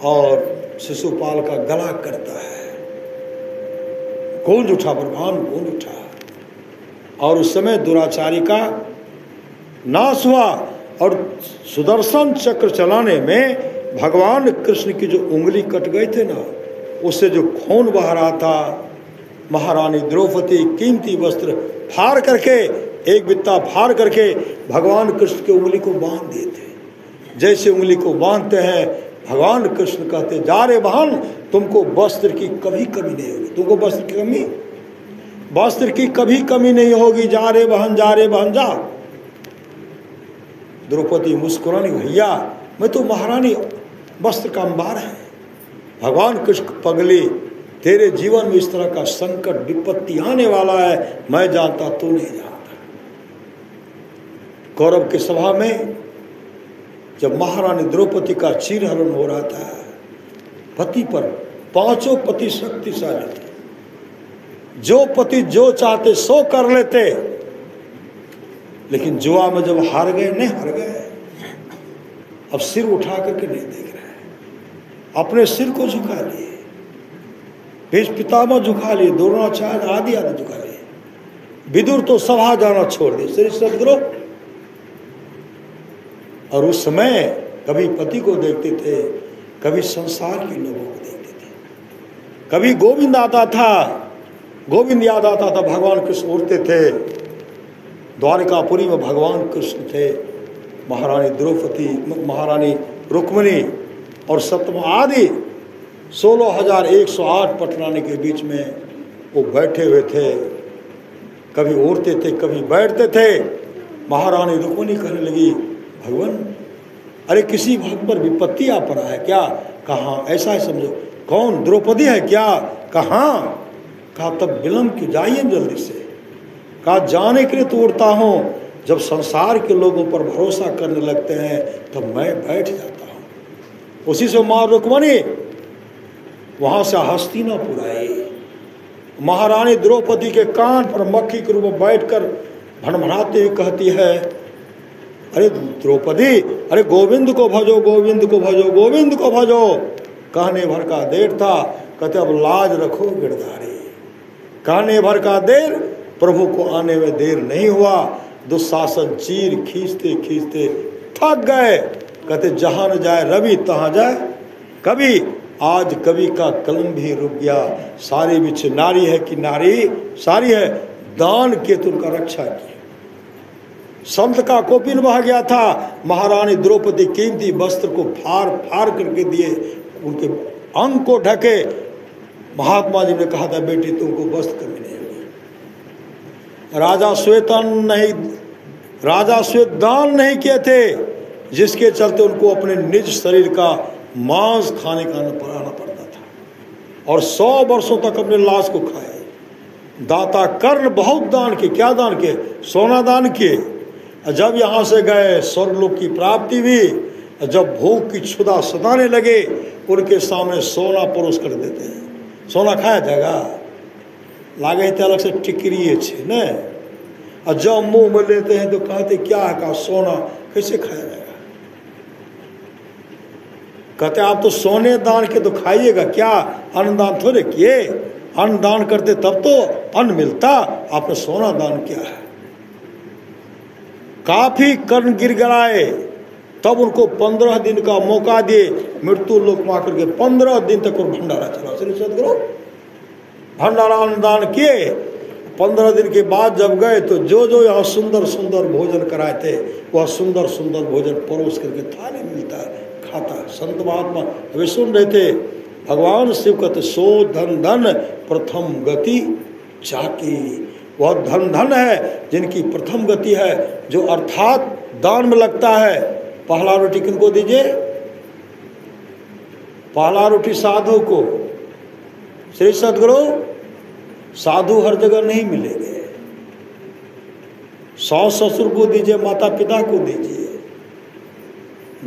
और शिशुपाल का गला करता है। गूंज उठा ब्रह्मांड गूंज उठा और उस समय दुराचारी का नाश हुआ। और सुदर्शन चक्र चलाने में भगवान कृष्ण की जो उंगली कट गई थे ना उससे जो खून बह रहा था महारानी द्रौपदी कीमती वस्त्र फाड़ करके एक बित्ता फाड़ करके भगवान कृष्ण की उंगली को बांध दिए थे। जैसे उंगली को बांधते हैं भगवान कृष्ण कहते जा रे बहन तुमको वस्त्र की कभी कमी नहीं होगी। तुमको वस्त्र की कभी कमी नहीं होगी। जा रे बहन जा। द्रौपदी मुस्कुरानी भैया मैं तो महारानी वस्त्र का अंबार है। भगवान कृष्ण पगले तेरे जीवन में इस तरह का संकट विपत्ति आने वाला है मैं जानता तू नहीं जानता। कौरव की सभा में जब महारानी द्रौपदी का चीरहरण हो रहा था, पति पर 5 पति शक्तिशाली थे, जो पति जो चाहते सो कर लेते, लेकिन जुआ में जब हार गए, नहीं हार गए, अब सिर उठा करके नहीं देख रहे, अपने सिर को झुका लिए, भीष्म पितामह झुका लिए, द्रोणाचार्य आदि आदि झुका लिए, विदुर तो सभा जाना छोड़ दिए, श्री सद्गुरु। और उस समय कभी पति को देखते थे, कभी संसार के लोगों को देखते थे, कभी गोविंद आता था, गोविंद याद आता था, भगवान कृष्ण उड़ते थे, द्वारिकापुरी में भगवान कृष्ण थे, महारानी द्रौपदी, महारानी रुक्मिणी और सत्यमा आदि 16,108 पटरानी के बीच में वो बैठे हुए थे, कभी उड़ते थे, कभी बैठते थे। महारानी रुक्मिणी कहने लगी, भगवान अरे किसी भक्त पर विपत्ति आ पड़ा है क्या? कहाँ? ऐसा है समझो। कौन? द्रौपदी है क्या? कहाँ? कहा तब विलम्ब की, जाइए जल्दी से। कहा जाने के लिए तो उड़ता हूँ, जब संसार के लोगों पर भरोसा करने लगते हैं तब मैं बैठ जाता हूँ। उसी से माँ रुक्मिणी वहाँ से हस्तिनापुर आई, महारानी द्रौपदी के कान पर मक्खी के रूप में बैठकर भनभनाते हुए कहती है, अरे द्रौपदी, अरे गोविंद को भजो, गोविंद को भजो, गोविंद को भजो। कहने भर का देर था, कहते अब लाज रखो गिरधारी। कहने भर का देर, प्रभु को आने में देर नहीं हुआ। दुशासन चीर खींचते खींचते थक गए, कहते जहाँ न जाए रवि तहाँ जाए कवि। आज कवि का कलम भी रुक गया, सारी बिछ नारी है कि नारी सारी है, दान के तुमका रक्षा की। संत का कोपिन बह गया था, महारानी द्रौपदी कीमती वस्त्र को फाड़ फाड़ करके दिए, उनके अंग को ढके। महात्मा जी ने कहा था, बेटी तुमको वस्त्र कमी नहीं होगी। राजा श्वेत दान नहीं किए थे, जिसके चलते उनको अपने निज शरीर का मांस खाने का आना पड़ता था, और 100 वर्षों तक अपने लाश को खाए। दाता कर्ण बहुत दान किए। क्या दान किए? सोना दान किए। जब यहाँ से गए स्वर्गलोक की प्राप्ति हुई, जब भूख की क्षुधा सताने लगे, उनके सामने सोना परोस कर देते हैं। सोना खाया जाएगा? लागे थे अलग से टिकरिए छे न, और जब मुंह में लेते हैं तो कहते क्या है, का सोना कैसे खाया जाएगा? कहते आप तो सोने दान के तो खाइएगा, क्या अन्न दान थोड़े किए? अन्न दान करते तब तो अन्न मिलता, आपने सोना दान किया है। काफी कर्ण गिड़गिड़ाए, तब उनको 15 दिन का मौका दिए, मृत्यु लोक में आकर के 15 दिन तक और भंडारा चला। श्री सद्गुरु भंडारा अन्नदान किए। 15 दिन के बाद जब गए तो जो जो यहाँ सुंदर सुंदर भोजन कराए थे, वह सुंदर सुंदर भोजन परोस करके थाली मिलता है, खाता। संत महात्मा वे सुन रहे थे। भगवान शिव कहते, सो धन धन प्रथम गति जाकी। वह धन धन है जिनकी प्रथम गति है, जो अर्थात दान में लगता है। पहला रोटी किनको दीजिए? पहला रोटी साधु को। श्री सद्गुरु साधु हर जगह नहीं मिलेंगे। सास ससुर को दीजिए, माता पिता को दीजिए,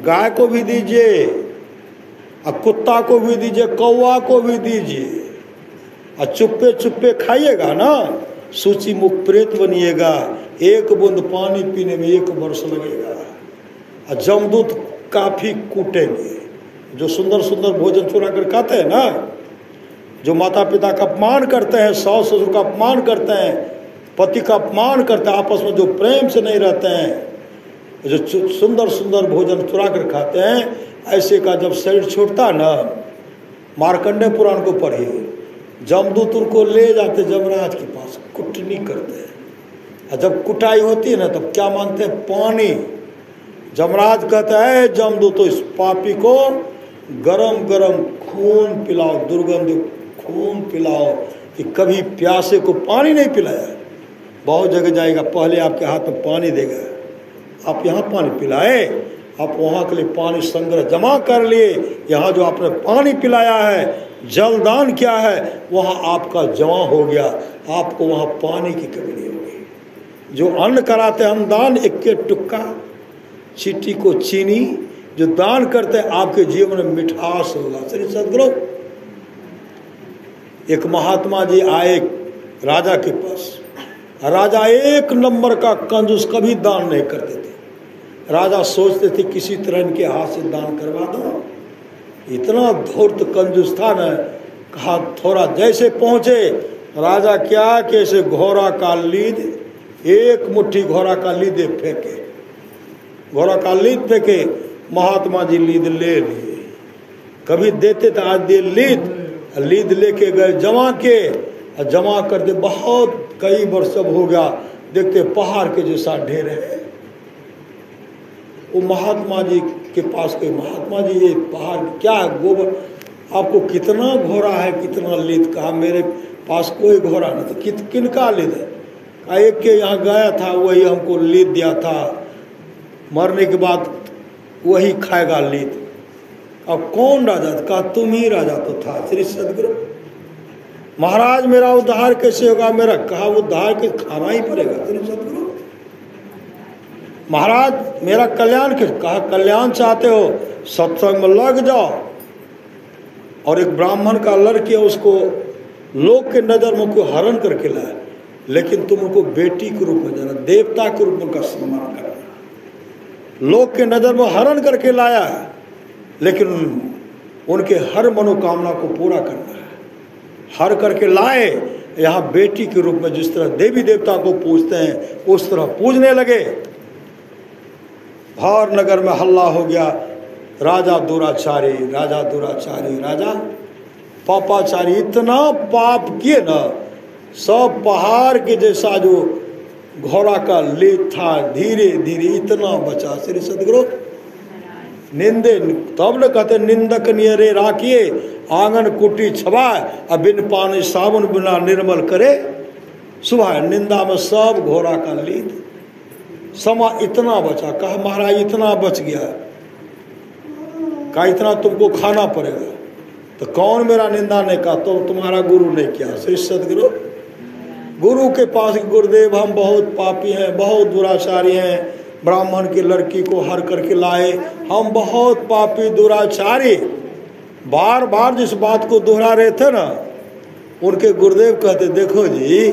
गाय को भी दीजिए, और कुत्ता को भी दीजिए, कौवा को भी दीजिए, और चुप्पे चुप्पे खाइएगा ना, सूची मुख प्रेत बनिएगा। एक बूंद पानी पीने में 1 वर्ष लगेगा। और जमदूत काफी कूटेंगे। जो सुंदर सुंदर भोजन चुरा कर खाते हैं ना, जो माता पिता का अपमान करते हैं, सास ससुर का अपमान करते हैं, पति का अपमान करते हैं, आपस में जो प्रेम से नहीं रहते हैं, जो सुंदर सुंदर भोजन चुरा कर खाते हैं, ऐसे का जब शरीर छूटता ना, मार्कंडेय पुराण को पढ़िए, जमदूत उनको ले जाते जमराज के पास, कुटनी करते हैं। और जब कुटाई होती है ना, तब क्या मानते हैं? पानी। जमराज कहता है जमदूत तो इस पापी को गरम गरम खून पिलाओ, दुर्गंध खून पिलाओ, कि कभी प्यासे को पानी नहीं पिलाया। बहुत जगह जाएगा, पहले आपके हाथ में पानी देगा, आप यहाँ पानी पिलाए, आप वहाँ के लिए पानी संग्रह जमा कर लिए। यहाँ जो आपने पानी पिलाया है, जलदान किया है, वहाँ आपका जमा हो गया, आपको वहाँ पानी की कमी नहीं होगी। जो अन्न कराते अन्नदान, 1 टुक्का, चींटी को चीनी, जो दान करते हैं आपके जीवन में मिठास होगा। श्री सद्गुरु, एक महात्मा जी आए राजा के पास। राजा एक नंबर का कंजूस, कभी दान नहीं करते थे। राजा सोचते थे किसी तरह इनके हाथ से दान करवा दो। इतना धूर्त कंजूस था न, कहा थोड़ा जैसे पहुंचे राजा क्या कैसे घोड़ा का लीद, एक मुट्ठी घोड़ा का लीद फेंके, घोड़ा का लीद फेंके, महात्मा जी लीद ले लिए। कभी देते थे, आज दे लीद लेके गए जमा के, जमा कर दे। बहुत कई वर्ष अब हो गया, देखते पहाड़ के जैसा ढेर है। वो महात्मा जी के पास गए, महात्मा जी ये पहाड़ क्या है, गोबर आपको कितना घोड़ा है, कितना लीद? कहा मेरे पास कोई घोड़ा नहीं था। किनका लीद है? कहा एक के यहाँ गया था, वही हमको लीद दिया था, मरने के बाद वही खाएगा लीद। अब कौन राजा था? कहा तुम ही राजा तो था। श्री सद्गुरु, महाराज मेरा उद्धार कैसे होगा? मेरा कहा उद्धार के खाना ही पड़ेगा। श्री सद्गुरु, महाराज मेरा कल्याण के, कहा कल्याण चाहते हो सत्संग में लग जाओ। और एक ब्राह्मण का लड़के उसको लोग के नजर में को हरण करके लाया, लेकिन तुम उनको बेटी के रूप में जाना, देवता के रूप में उनका सम्मान करना। लोग के नजर में हरण करके लाया, लेकिन उनके हर मनोकामना को पूरा करना है। हर करके लाए, यहाँ बेटी के रूप में जिस तरह देवी देवता को पूजते हैं उस तरह पूजने लगे। भार नगर में हल्ला हो गया, राजा दुराचारी, राजा दुराचारी, राजा पापाचारी। इतना पाप किए ना, सब पहाड़ के जैसा जो घोड़ा का लीद था, धीरे धीरे इतना बचा। श्री सद्गुरु, निंदे तब न कहते निंदक नियरे राखिए, आंगन कुटी छवाए, अब बिन पानी साबुन बिना निर्मल करे सुबह। निंदा में सब घोड़ा का लीद, समा इतना बचा। कहा महाराज इतना बच गया, कहा इतना तुमको खाना पड़ेगा। तो कौन मेरा निंदा नहीं? कहा तो तुम्हारा गुरु ने किया। श्री सद्गुरु, गुरु के पास गुरुदेव हम बहुत पापी हैं, बहुत दुराचारी हैं, ब्राह्मण की लड़की को हर करके लाए, हम बहुत पापी दुराचारी। बार बार जिस बात को दोहरा रहे थे ना, उनके गुरुदेव कहते देखो जी,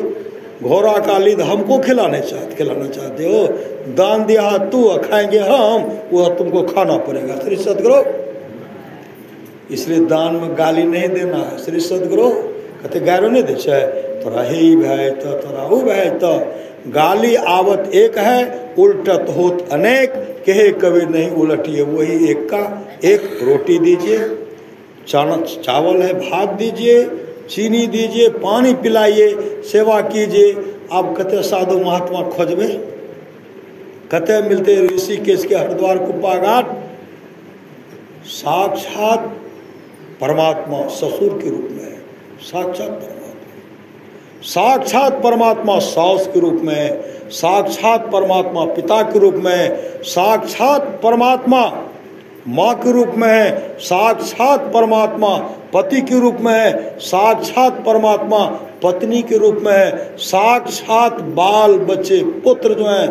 घोड़ा का लीद हमको खिलाना चाहते हो, दान दिया तू, खाएंगे हम, वो तुमको खाना पड़ेगा। श्री सद्गुरु, इसलिए दान में गाली नहीं देना है। श्री सद्गुरु कहते गारो नहीं दे छे, तोरा ही भाई तो तोरा ऊ भाई तो, गाली आवत एक है, उल्टत होत अनेक, कहे कभी नहीं उलटिए वही एक का एक। रोटी दीजिए, चावल है भात दीजिए, चीनी दीजिए, पानी पिलाइए, सेवा कीजिए। आप कहते साधु महात्मा खोजबे, कहते मिलते ऋषिकेश के हरिद्वार कुप्पा घाट, साक्षात परमात्मा ससुर के रूप में है, साक्षात परमात्मा, साक्षात परमात्मा सास के रूप में, साक्षात परमात्मा पिता के रूप में, साक्षात परमात्मा माँ के रूप में है, साक्षात परमात्मा पति के रूप में है, साक्षात परमात्मा पत्नी के रूप में है, साक्षात बाल बच्चे पुत्र जो हैं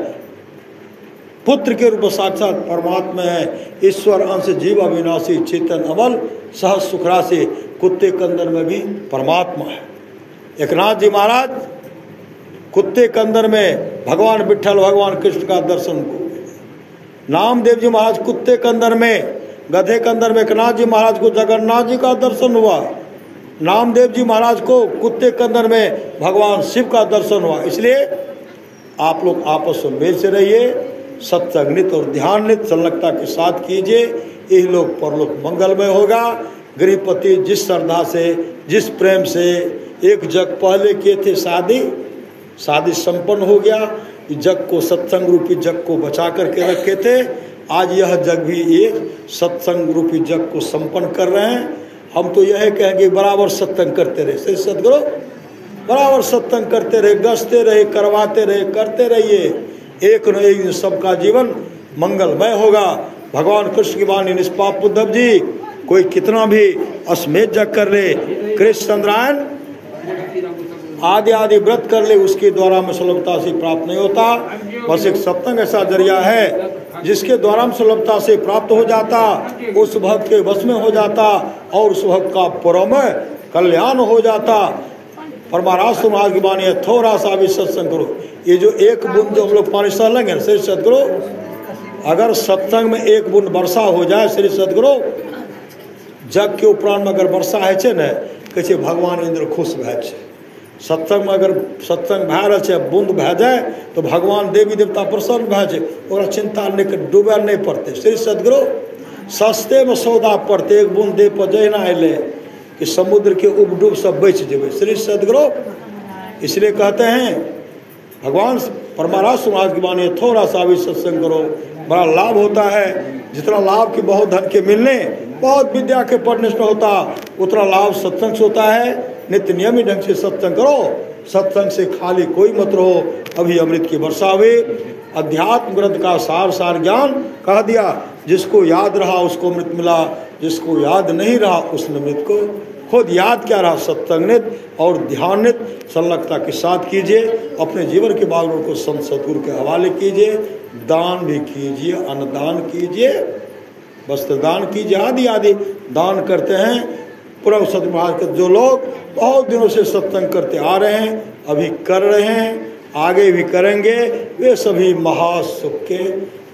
पुत्र के रूप में साक्षात परमात्मा है। ईश्वर अंश जीव अविनाशी चेतन अमल सहज सुखराशि, कुत्ते के अंदर में भी परमात्मा है। एकनाथ जी महाराज कुत्ते के अंदर में भगवान विठल भगवान कृष्ण का दर्शन को, नामदेव जी महाराज कुत्ते के अंदर में, गधे के अंदर में एकनाथ जी महाराज को जगन्नाथ जी का दर्शन हुआ, नामदेव जी महाराज को कुत्ते के अंदर में भगवान शिव का दर्शन हुआ। इसलिए आप लोग आपस में मेल से रहिए, सत्संग और ध्यान नित संलग्नता के साथ कीजिए, यही लोग परलोक मंगलमय होगा। गृहपति जिस श्रद्धा से जिस प्रेम से एक जग पहले किए थे शादी संपन्न हो गया, जग को सत्संग रूपी जग को बचा करके रखे थे, आज यह जग भी ये सत्संग रूपी जग को संपन्न कर रहे हैं। हम तो यह कहेंगे बराबर सत्संग करते रहे। सही सद्गुरु, बराबर सत्संग करते रहे, गसते रहे, करवाते रहे, करते रहिए, एक न एक दिन सबका जीवन मंगलमय होगा। भगवान कृष्ण की वाणी निष्पाप उद्धव जी, कोई कितना भी अश्वमेध जग कर ले, कृष्ण चंद्रायन आदि आदि व्रत कर ले, उसके द्वारा में सुलभता से प्राप्त नहीं होता। बस एक सत्संग ऐसा जरिया है, जिसके द्वारा सुलभता से प्राप्त हो जाता, उस भक्त के वश में हो जाता और उस भक्त का परम कल्याण हो जाता। परमाराष्ट्र महाराज की वाणी है, थोड़ा सा भी सत्संग करो। ये जो एक बूंद जो हम लोग पानी सह लेंगे श्री सदगुरु, अगर सत्संग में एक बूंद वर्षा हो जाए श्री सदगुरु, जग के उपरांत में अगर वर्षा है छे ने, कहे भगवान इंद्र खुश भए छे। सत्संग में अगर सत्संग भए रहे छे, बूंद भए जाए तो भगवान देवी देवता प्रसन्न भए छे, ओकरा चिंता नहीं, डूबे नहीं पड़ते। श्री सदगुरु सस्ते में सौदा पड़ते, एक बूंद दे पर जहिना अले कि समुद्र के उपडूब सब बच जेबे। श्री सदगुरु इसलिए कहते हैं भगवान परमाराष्ट्र महाराज की वाणी, थोड़ा सा भी सत्संग करो, बड़ा लाभ होता है। जितना लाभ की बहुत धन के मिलने, बहुत विद्या के पढ़ने से होता, उतना लाभ सत्संग से होता है। नित्य नियमित ढंग से सत्संग करो, सत्संग से खाली कोई मत रहो। अभी अमृत की वर्षा हुई, अध्यात्म ग्रंथ का सार ज्ञान कह दिया। जिसको याद रहा उसको अमृत मिला, जिसको याद नहीं रहा उसने अमृत को खुद याद क्या रहा। सत्संग नित्य और ध्यान नित्य संलग्नता के साथ कीजिए। अपने जीवन के बागों को संत सतगुरु के हवाले कीजिए। दान भी कीजिए, अन्नदान कीजिए, वस्त्र दान कीजिए, आदि आदि दान करते हैं। पूर्व सत महाराज के जो लोग बहुत दिनों से सत्संग करते आ रहे हैं, अभी कर रहे हैं, आगे भी करेंगे, वे सभी महासुख के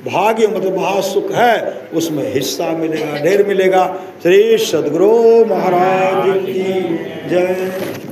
भाग्य, मतलब महासुख है, उसमें हिस्सा मिलेगा, ढेर मिलेगा। श्री सद्गुरु महाराज की जय।